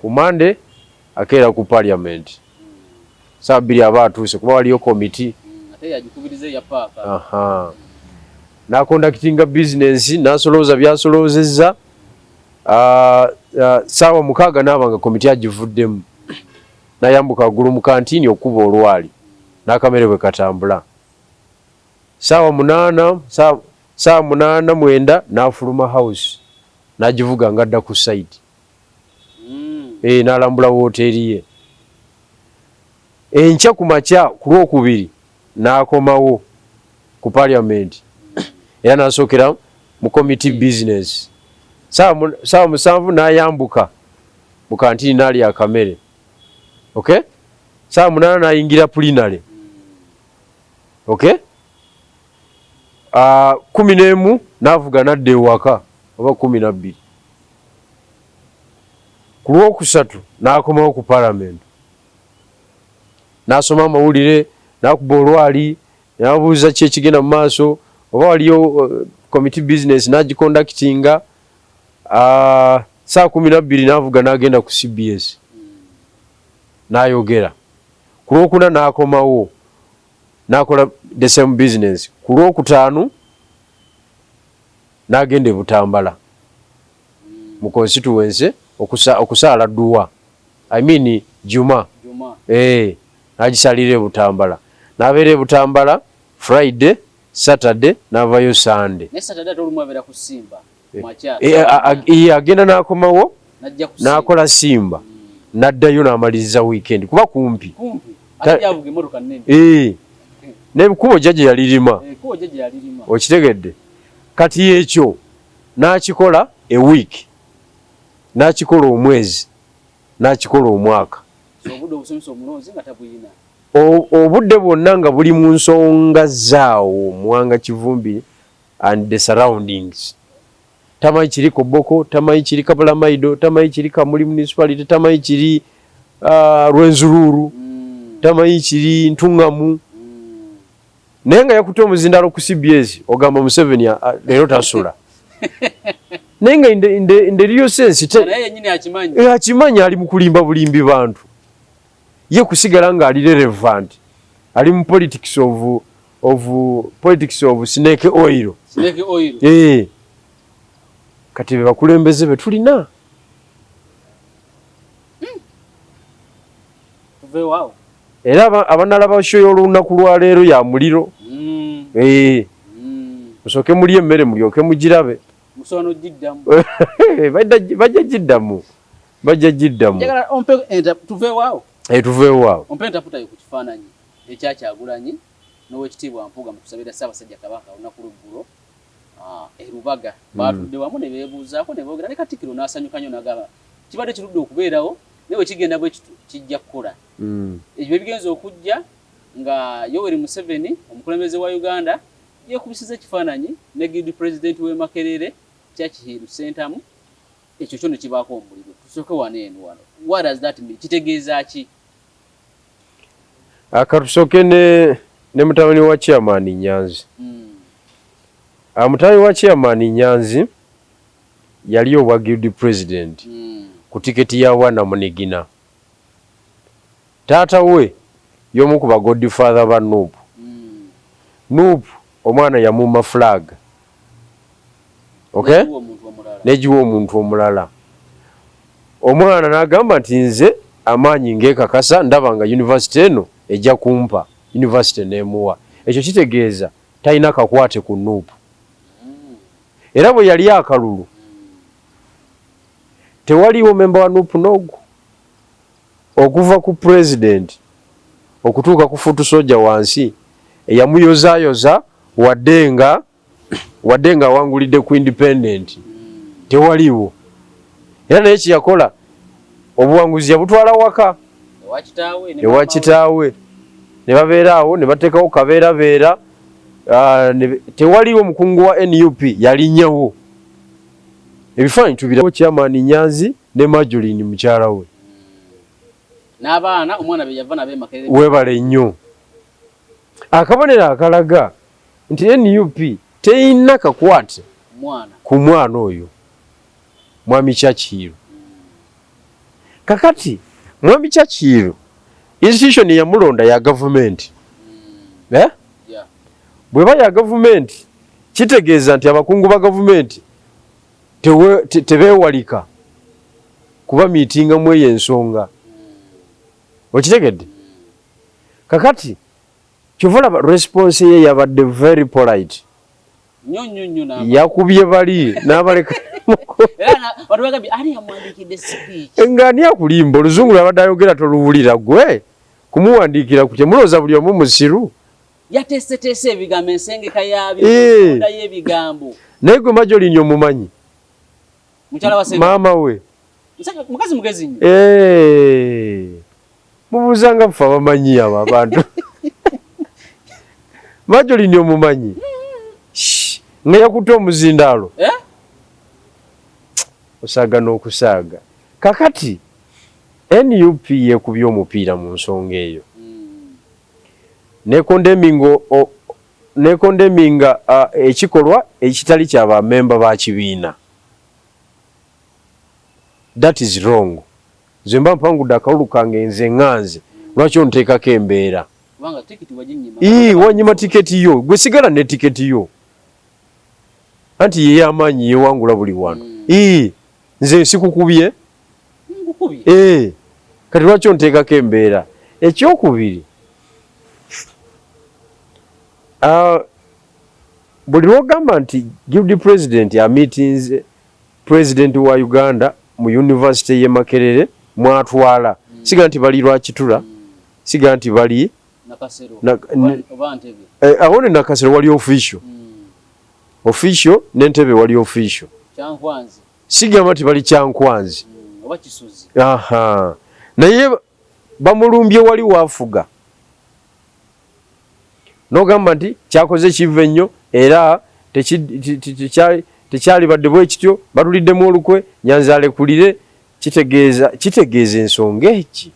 ku Monday akeera ku parliament saa 2 aba atuuse kuba waliyo komiti ate yagikubirize ya paaka na conductinga business nasolooza byasoloozezza saawa 6 n'abanga komiti agivuddemu nayambuka waggulu mu kantini okuba olwali n'akamere bwe katambula saawa 8 n'afuluma house n'agivuga ngadda ku site n'alambula wooteri ye enkya ku makya ku Lwokubiri n'akomawo ku parliament era n'asookera mu committee business saawa 7 n'ayambuka mu kantini n'ali akamere. Okay? Saawa 8 n'ayingira plinary. Okay? 11 n'avuga n'adda ewaka oba 12. Ku Lwokusatu n'akomawo ku parliament n'asoma amawulire n'akuba olwali n'abuuza ki ekigenda mu maaso oba waliyo committee business n'agiconductinga. Saa 12 n'avuga n'agenda ku CBS n'ayogera. Ku Lwokuna n'akomawo n'akola the same business. Ku Lwokutaano n'agenda e Butambala mu constituency okusaala dduwa Juma n'agisalira e Butambala n'abeera e Butambala Friday Saturday n'avayo Sunday. Ne Saturday tolumu abeera ku Simba mwacha agenda n'akomawo n'akola Simba n'addayo n'amaliriza weekend kuba kumpi ate yavuga emmotoka nnene n'ebikubo jjaje yalirima okitegedde. Kati ekyo n'akikola a week n'akikola omwezi n'akikola omwaka obudde bwonna nga buli mu nsonga zaawo Mwanga Kivumbi and the surroundings. Tamanyi kiri Koboko, tamanyi kiri Kabalamaido, tamanyi kiri Kamuli municipality, tamanyi kiri Rwenzururu, tamanyi kiri Ntungamu. nenga yakuta omuzindalo ku CBS ogamba Museveni leero tasula nenga in the real sense akimanyi ali mu kulimba bulimbi bantu ye kusigala nga ali relevant ali mu politics of snake oil kati be bakulembeze be tulina era abanalaba show y'olunaku lwa leero ya muliro musooke muli emmere mulyoke mugirabe musono jiddamu bajja jiddamu njagala ompe tuveewaawo tuveewaawo ompe ntaputayo ku kifaananyi ekyakyagulanyi n'owekitiibwa Mpuuga mu kusabira Ssaabasajja Kabaka olunaku lw'eggulo Rubaga baatudde wamu ne beebuuzaako ne boogera ne Katikkiro n'asanyuka nnyo n'agamba kibadde kirudde okubeerawo naye kigenda bwe kijja kukola ebyo bigenza okujja nga Yoweri Museveni omukulembeze wa Uganda yeekubisiza ekifaananyi ne Guild President w'e Makerere Kyakihiru Sentamu ekyo kyo ne kibaako omuliro tusooke wano what does that mean kitegeeza ki akatusooke ne mutabani wa Chairman Nyanzi mutabani wa Chairman Nyanzi yali obwa Guild President ku tiketi ya Wana Munigina taata we y'omu ku ba godfather ba Nuupu Nuupu omwana yamuma flag okay nejiwa omuntu omulala omwana n'agamba nti nze amaanyi ng'ekakasa ndaba nga university eno ejja kumpa university n'emuwa ekyo kitegeeza talina kakwate ku Nuupu era bwe yali akalulu tewaliwo memba wa Nuupu n'ogwo okuva ku president okutuuka ku fuutu soja wansi eyamuyozaayoza wadde nga awangulidde ku independent tewaliwo era naye kyeyakola obuwanguzi yabutwala waka ewa kitaawe ne babeera awo ne bateekawo kabeerabeera tewaliwo mukungu wa NUP yalinnyawo ebifaananyi tubirawo Chairman Nyanzi ne Majoline mukyala we n'abaana omwana be yava nabe Makerere webale nnyo akabonero akalaga nti NUP teyina kakwate ku mwana oyo Mwami Kyakihiru kakati Mwami Kyakihiru institution yamulonda ya government bweba ya government kitegeeza nti abakungu ba government tebeewalika kuba miitinga mu eyo ensonga okitegedde kakati kyova response ye yabadde very polite yakubye bali n'abaleka ng'ani akulimba oluzungu lwabadde ayogera toluwulira gwe kumuwandiikira ku kyemulooza buli omu musiru yateeseteese ebigambo ensengeka yabyo y'ebigambo naye gwe Majoline omumanyi maama we mukazi mugezi nnyo mubuuzanga bufe abamanyi abo abantu Majoline omumanyi nga yakuta omuzindaalo osaaga n'okusaaga kakati NUP yeekubye omupiira mu nsonga eyo nekondeminga ekikolwa ekitali kya bamemba ba kibiina that is wrong nze mba mpangudde akalulu kange nze ŋŋanze lwaki onteekako embeera wanyima tiketi yo gwe sigala ne tiketi yo anti ye y'amaanyi yeewangula buli wano nze sikukubye kati lwaki onteekako embeera ekyokubiri buli lwogamba nti Guild President amitinze president wa Uganda mu university y'e Makerere mwatwala siga nti bali lwakitula siga nti bali awo ne Nakasero wali official n'entebe wali official sigamba nti bali Kyankwanzi naye bamulumbye wali waafuga n'ogamba nti kyakoze kive nnyo era tekyali badde bwe kityo batuliddemu olukwe Nyanzi alekulire kitegeeza ensonga eki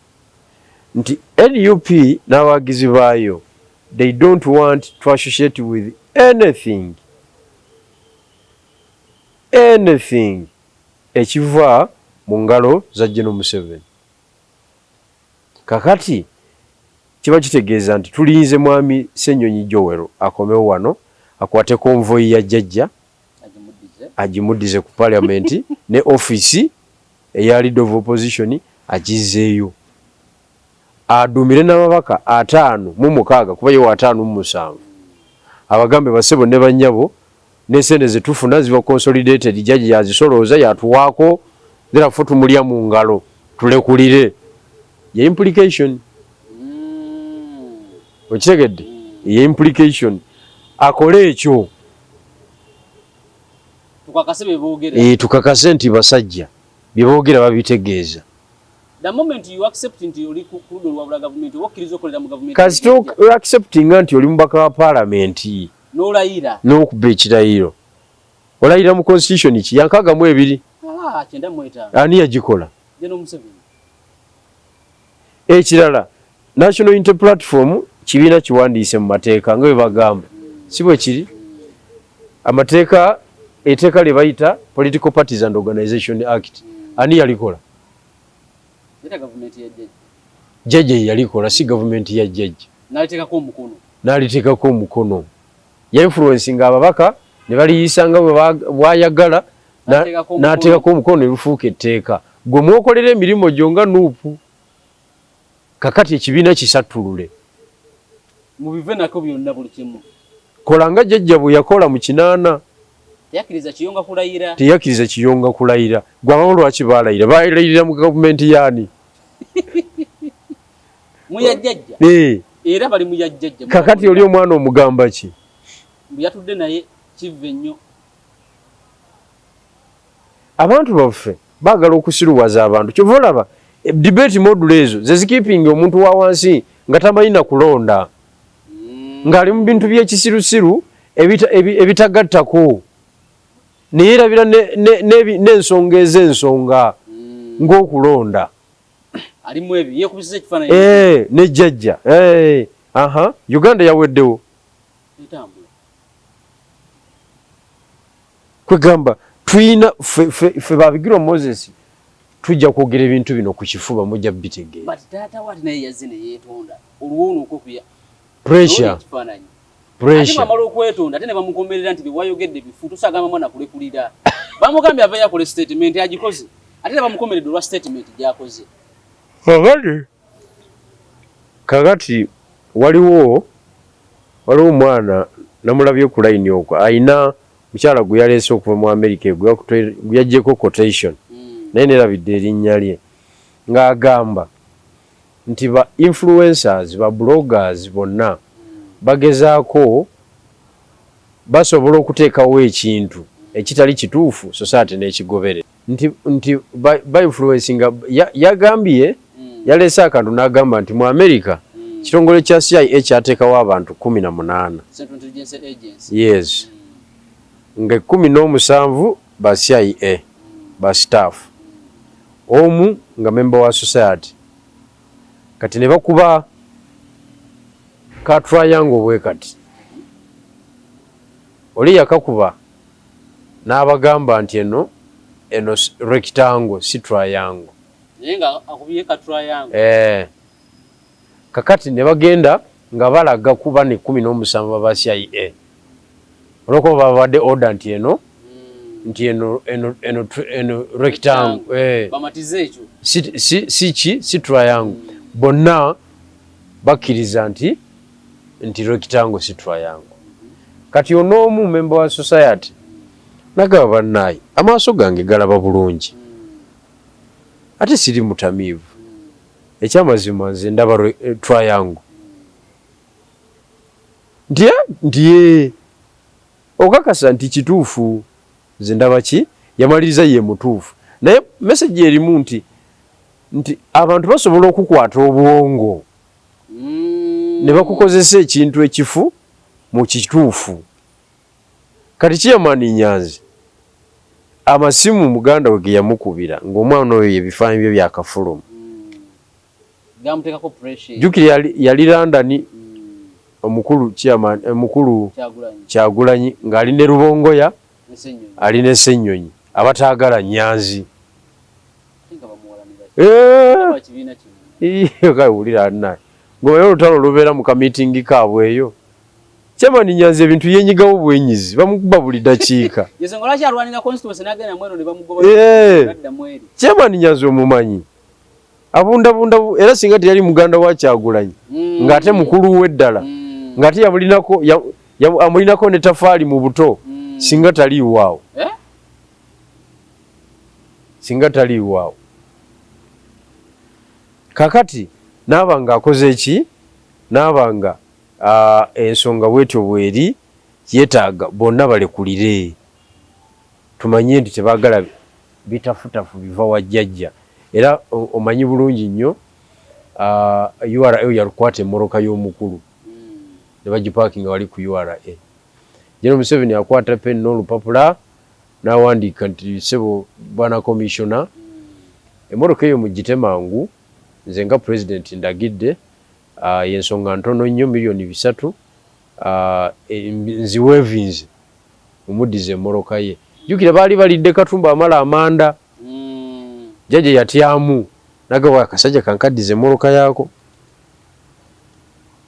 nti NUP n'abawagizi baayo they don't want to associate with anything ekiva mu ngalo za General Museveni. Kakati kiba kitegeeza nti tulinze mwami Ssenyonyi Joel akomewo wano akwate konvoyi ya jjajja agimuddize ku parliament ne office eya leader of opposition agizeeyo adumire n'ababaka 5 kuba yo 5 abagambe basebo ne banyabo n'esente ze tufuna ziba consolidated jjajja yazisolooza yatuwaako therefore tumulya mu ngalo tulekulire ye implication okitegedde ye implication akole ekyo tukakase nti basajja bye boogera babitegeeza. The moment you accept nti oli ku ludo lwa government wokkiriza okolera mu government kasi accepting nti oli mubaka wa parliament n'olayira n'okuba ekirayiro olayira mu constitution ki yankagamu 2 kyenda mu 5 ani yagikola General Museveni. Ekirala National Unity Platform kibiina kiwandiise mu mateeka nga bwe bagamba si bwe kiri amateeka etteeka lye bayita Political Parties and Organization Act ani yalikola jjajja yalikola si gavumenti ya jjajja n'aliteekako omukono ya influencing ababaka ne baliyisa nga bwayagala n'ateekako omukono ne lufuuka etteeka gwe mwokolera emirimu gyo nga nuupu kakati ekibiina kisattulule mubive nako byonna buli kimu kola nga jjajja bwe yakola mu 8 teyakiriza kiyonga kulayira gwe abamu lwaki balayira balayirira mu gavumenti yaani muyajjajja era bali muyajjajja kakati oli omwana omugamba ki yatudde naye kive nnyo abantu baffe baagala okusiruwaza abantu kyova olaba debate module ezo zezikipinga omuntu wa wansi nga tamanyi na kulonda ng'ali mu bintu by'ekisirusiru ebitagattako naye erabira n'ensonga ez'ensonga ng'okulonda alimu ebyo yekubisiza ekifaananyi ne jjajja Uganda yaweddewo kwegamba tuyina ffe babigirwa Moses tujja kwogera ebintu bino ku kifuba mujja bitegeera pressure amala okwetonda ate ne bamukomerera nti bewayogedde bifu tusagamba mwana kulekulira bamugambye ava yakole statement agikoze ate ne bamukomeredde olwa statement gyakoze kakati waliwo omwana namulabye ku line okwo ayina mukyala gwe yaleese okuva mu America gwe yaggyeko quotation naye nerabidde erinnya lye ng'agamba nti ba influencers ba bloggers bonna bagezaako basobola okuteekawo ekintu ekitali kituufu society n'ekigobere nti ba influencinga yagambye yaleese akantu n'agamba nti mu America kitongole kya CIA kyateekawo abantu 18 yes nga 17 ba CIA ba staff omu nga member wa society kati ne bakuba ka triangle bwe kati oli yakakuba n'abagamba nti eno rectangle si triangle yenga akubiye ka triangle kakati ne bagenda nga balaga kuba ne 17 ba CIA oloko babadde order nti eno rectangle bamatize ekyo si triangle bonna bakkiriza nti rectangle si triangle kati onoomu member wa society nagaba bannayi amaaso gange galaba bulungi ate siri mutamiivu ekyamazima nze ndaba triangle ndiye okakasa nti kituufu nze ndaba ki yamaliriza ye mutuufu naye message erimu nti abantu basobola okukwata obwongo ne bakukozesa ekintu ekifu mu kituufu kati kiyamaani nyanzi amasimu muganda we ge yamukubira ng'omwana oyo ebifaanyi bye byakafulumu gamuteekako pressure jjukira yali London omukulu chairman mukulu Kyagulanyi Kyagulanyi ng'ali ne Rubongoya Nsennyonyi ali ne Ssennyonyi abataagala Nyanzi tinga bamuwalanira kibiina kino kawulira naye ng'oyo olutalo lubeera mu kamitingi kaabwe eyo chairman Nyanzi ebintu yenyigawo bwenyizi bamukuba buli dakiika yesonga lwaki alwanira constituency n'agenda mweno ne bamugoba adda mweri chairman Nyanzi omumanyi abundabunda era singa teyali muganda wa Kyagulanyi ng'ate mukulu w'eddala ng'ate amulinako ne tafaali mu buto singa taliiwaawo singa taliiwaawo kakati naabanga akoze eki naabanga ensonga bwetyo bweri yeetaaga bonna balekulire tumanye nti tebaagala bitafutafu biva wajjajja era omanyi bulungi nnyo URA yalukwata emmoroka y'omukulu ne bagipaakinga wali ku URA General Museveni akwata pen n'olupapula n'awandiika nti sebo bwana komishona emmoroka eyo mugite mangu nze nga president ndagidde yensonga ntono nnyo $3 million nziweevinze mumuddize emmoroka ye jjukira baali balidde Katumba amala amanda jjajja yatyamu nagawa akasajja kankaddiza emmoroka yaako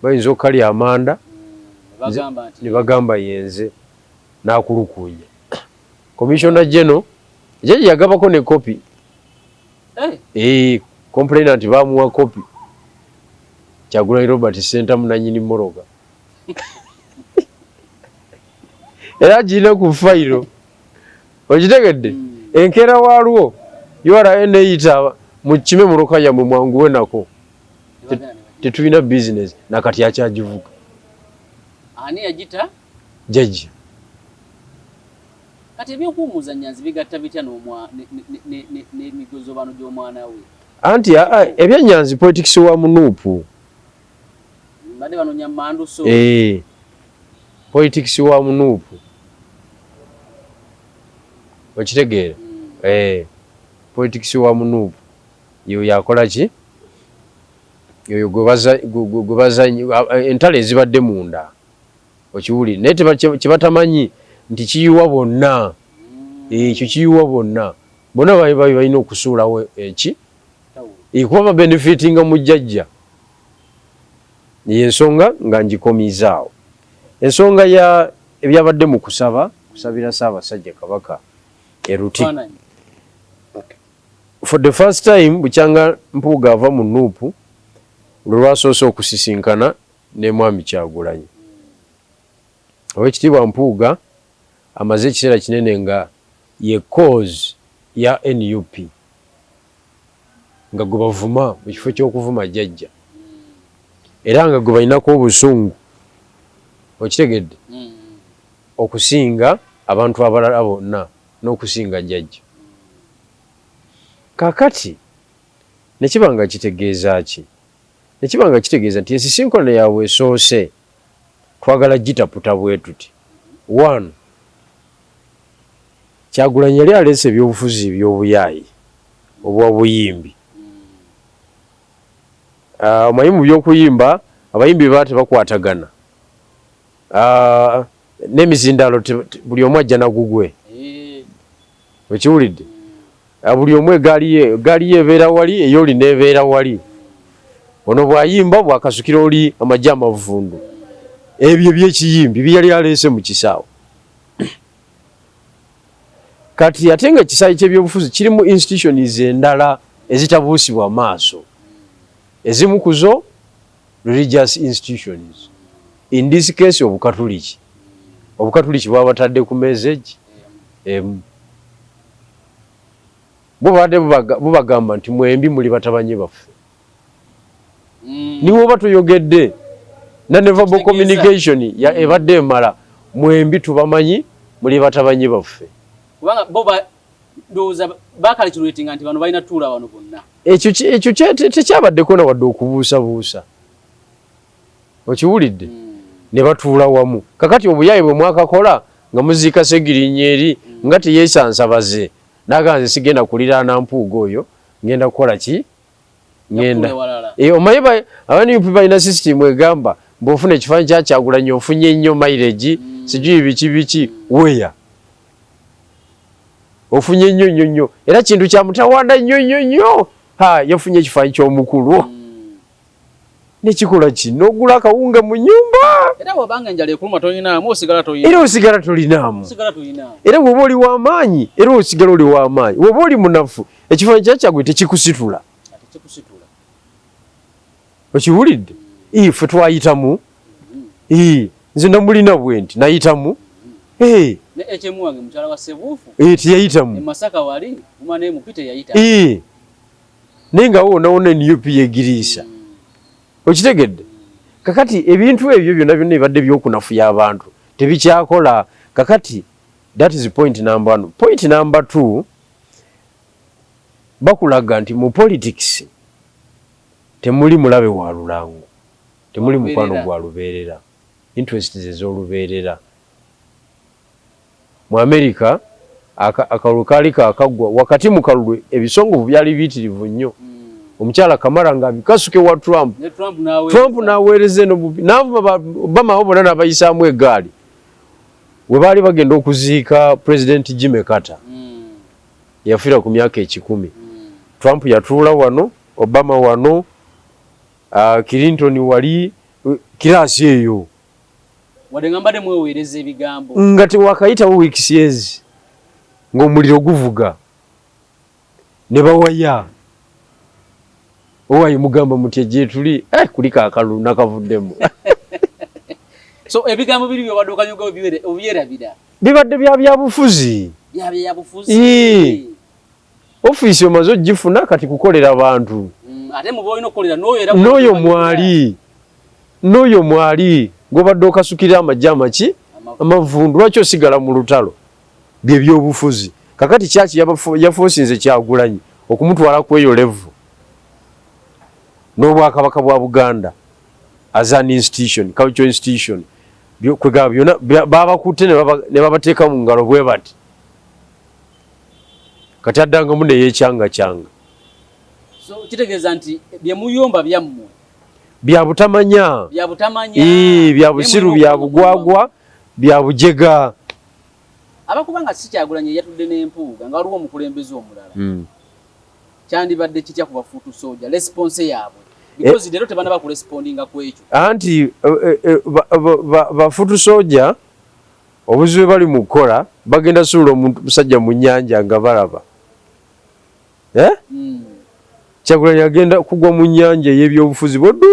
bayinza okukalya amanda ne bagamba yenze n'akulukunya Commissioner General jjajja yagabako ne kopi complainant bamuwa kopi Kyagulanyi Robert Center munanyini mmoroka era agirina ku fayiro okitegedde enkeera waalwo URA neyita mu kime muloka yammwe mwanguwe nako tetulina business nakati akyagivuga ani yagita jjajja kati ebyokuwumuza Nyanzi bigatta bitya n'emigozobano gy'omwana we anti ebya Nyanzi politics wa munuupu mbadde banoonya mmandu so politics wa munuupu okitegeera politics wa munuupu yo yakola ki yoyo gwebaza entalo ezibadde munda okiwulire naye kibatamanyi nti kiyiwa bonna ekyo kiyiwa bonna balina okusuulawo eki kuba babenefitinga mu jjajja yensonga nga ngikomizaawo ensonga ya ebyabadde mu kusabira Ssaabasajja Kabaka eruti for the first time Bukyanga Mpuuga ava mu nuupu lwe lwasoose okusisinkana ne Mwami Kyagulanyi Oweekitiibwa Mpuuga amaze ekiseera kinene nga ye cause ya NUP nga gwe bavuma mu kifo ky'okuvuma jjajja era nga gwe balinako obusungu okitegedde okusinga abantu abalala bonna n'okusinga jjajja kakati nekibanga kitegeeza ki nekibanga kitegeeza nti ensisinkano yaabwe esoose twagala gitaputa bwe tuti 1 Kyagulanyi yali aleese ebyobufuzi eby'obuyaayi obwa buyimbi omanyi mu by'okuyimba abayimbi baba tebakwatagana n'emizindaalo buli omu ajja nagugwe okiwulidde buli omu egaali ye ebeera wali ey'oli n'ebeera wali ono bw'ayimba bw'akasukira oli amagye amavundu ebyo by'ekiyimbi byali aleese mu kisaawe kati ate nga ekisaawe ky'ebyobufuzi kirimu institutions endala ezitabuusibwa maaso ezimu ku zo religious institutions in this case obukatuliki bwaba batadde ku meeza egi bubadde bubagamba nti mwembi muli batabanye baffe niwo oba toyogedde na neverbal communication ebadde emala mwembi tubamanyi muli batabanye baffe kubanga bo ndowooza bakalikiretinga nti bano balina tuula bano bonna ekyo tekyabaddeko na wadde okubuusabuusa okiwulidde ne batuula wamu kakati obuyaayi bwe mwakakola nga muziika Segirinnyeri nga teyeesansabaze n'agamba nze sigenda kuliraana Mpuuga oyo ngenda kukola ki ngenda omanyi abanup balina sisitimu egamba mbofuna ekifaananyi kya Kyagulanyi ofunye nnyo mileage sijui biki weya ofunye nnyo era kintu kya mutawaana nnyo yafunye ekifaananyi ky'omukulu nekikola ki n'ogula akawunga mu nnyumba era bw'obanga enjala ekuluma tolinaamu osigala tolinaamu era bw'oba oli w'amaanyi era osigala oli w'amaanyi bw'oba oli munafu ekifaananyi kya Kyagulanyi tekikusitula okiwulidde ffe twayitamu nze namulina bwe nti nayitamu HM wange mukyala wa Sebuufu teyayitamu Masaka wali umana emupite yayita naye nga woona NUP yegiriisa okitegedde kakati ebintu ebyo byonna ebadde by'okunafuya abantu tebikyakola kakati that is point number 1. Point number 2 bakulaga nti mu politics temuli mulabe wa lulango temuli mukwano gwa lubeerera interest ez'olubeerera mu America akalulu kaali kakagwa wakati mu kalulu ebisongovu byali biyitirivu nnyo omukyala Kamara nga bikasuke wa Trump n'aweereza eno bubi n'avuma Obama bonna n'abayisaamu eggaali we baali bagenda okuziika President Jimmy Carter yafiira ku myaka 10 Trump yatuula wano Obama wano Clinton wali kiraasi eyo wadde ngambadde mweweereza ebigambo nga tewakayitawo weeks ezi ng'omuliro guvuga ne bawaya owayi mugamba muti gye tuli kuliko akalulu nakavuddemu so ebigambo biri byobadde okanyuga obyerabira bibadde byabufuzi ofiisi omaze ogifuna kati kukolera abantu ate muba olina okukolera n'oyo mwali ng'obadde okasukira amajja amaki amavundu lwaki osigala mu lutalo bye byobufuzi kakati kyaki yafoosinze Kyagulanyi okumutwala ku eyo level n'obwakabaka bwa Buganda as an institution cultural institution kwegaba byonna babakutte ne babateeka mu ngalo bwe bati kati addangamu neyekyanga so kitegeeza nti bye muyomba byammwe bya butamanya bya busiru bya bugwagwa bya bujega abakubanga si Kyagulanyi yatudde n'empuuga nga waliwo omukulembeze omulala kyandibadde kitya ku bafuutu soja response yaabwe because lero tebana bakurespondinga ku ekyo anti bafuutu soja obuzibu bali mu kukola bagenda suula omuntu musajja mu nnyanja nga balaba Kyagulanyi agenda kugwa mu nnyanja ey'ebyobufuzi boddu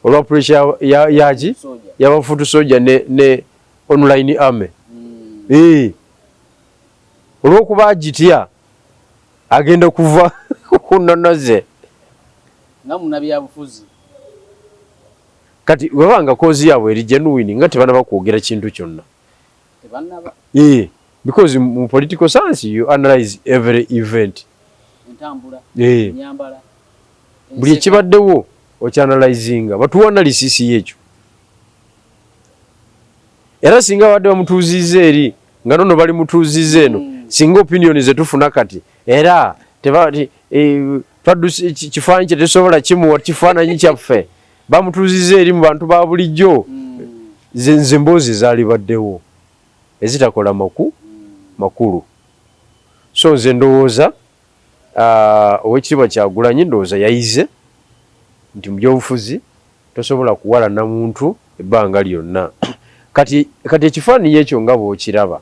olwa pressure yaki y'abafuutu soja ne online army olw'okuba agitya agenda kuva ku nnono ze nga munnabyabufuzi kati webanga kozi yaabwe eri genuine nga tebanaba kwogera kintu kyonna because mu political science you analyze every event entambula nyambala buli ekibaddewo okyanalyzinga batuwa analysis y'ekyo era singa badde bamutuuziza eri nga nono bali mutuuziza eno singa opinion zetufuna kati era tebati kifaananyi kye tesobola kimuwa kifaananyi kyaffe bamutuuziza eri mu bantu ba bulijjo nze mboozi zaali baddewo ezitakola makulu so nze ndowooza owekitiibwa Kyagulanyi ndowooza yayize nti mu byobufuzi tosobola kuwalana muntu ebbanga lyonna kati ekifaananyi ekyo nga bw'okiraba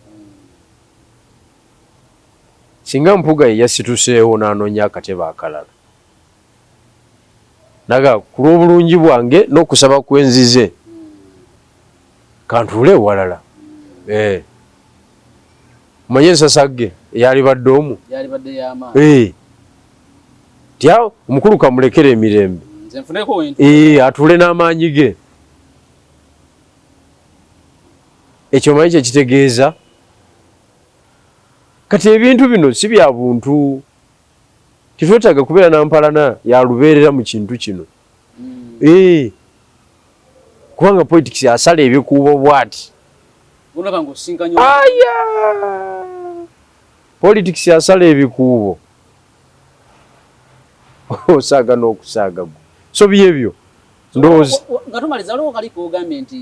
singa Mpuuga ye yasituseewo n'anoonya akatebe akalala naga ku lw'obulungi bwange n'okusaba kwenzize kantuule ewalala manye ensasagge eyali badde omu tya omukulu kamulekera emirembe atuule n'amaanyi ge ekyo manyi kyekitegeeza kati ebintu bino si bya buntu titwetaaga kubeera nampalana ya lubeerera mu kintu kino kubanga politics asala ebikuubo bwati politics asala ebikuubo osaaga n'okusaaga gwe so byebyo ndowooza nga tumaliza waliwo kaliko ogambye nti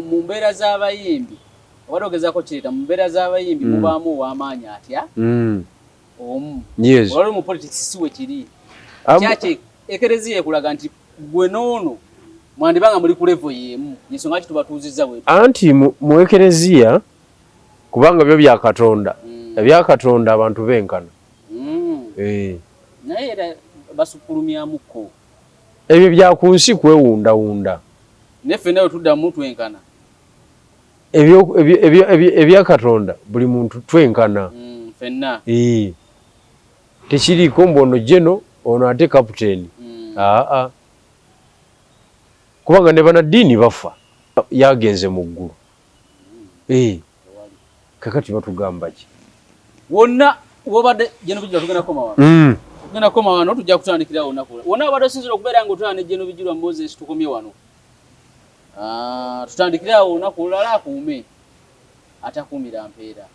mu mbeera z'abayimbi obadde ogezaako kireeta mu mbeera z'abayimbi mubaamu ow'amaanyi atya omu olwaliwo mu politics si we kiri kyaki ekereziya ekulaga nti gwe n'ono mwandibanga muli ku level y'emu ensonga ki tubatuuzizza bwe anti mu ekereziya kubanga byo bya Katonda ebya Katonda abantu benkana naye era basukkulumyamuko ebyo bya ku nsi kwewundawunda naye ffenna bwe tuddamu twenkana ebya Katonda buli muntu twenkana ffenna tekiriiko mbono jeno ono ate kapiteeni kubanga ne banaddiini bafa yagenze mu ggulu kakati batugamba ki wonna wobadde jeno bijirwa tugenda koma wano tujja kutandikira olunaku wonna wabadde osinzira okubeera nga otwala ne jeno bijirwa Moses tukomye wano tutandikira olunaku olulala akuume atakuumira mpeera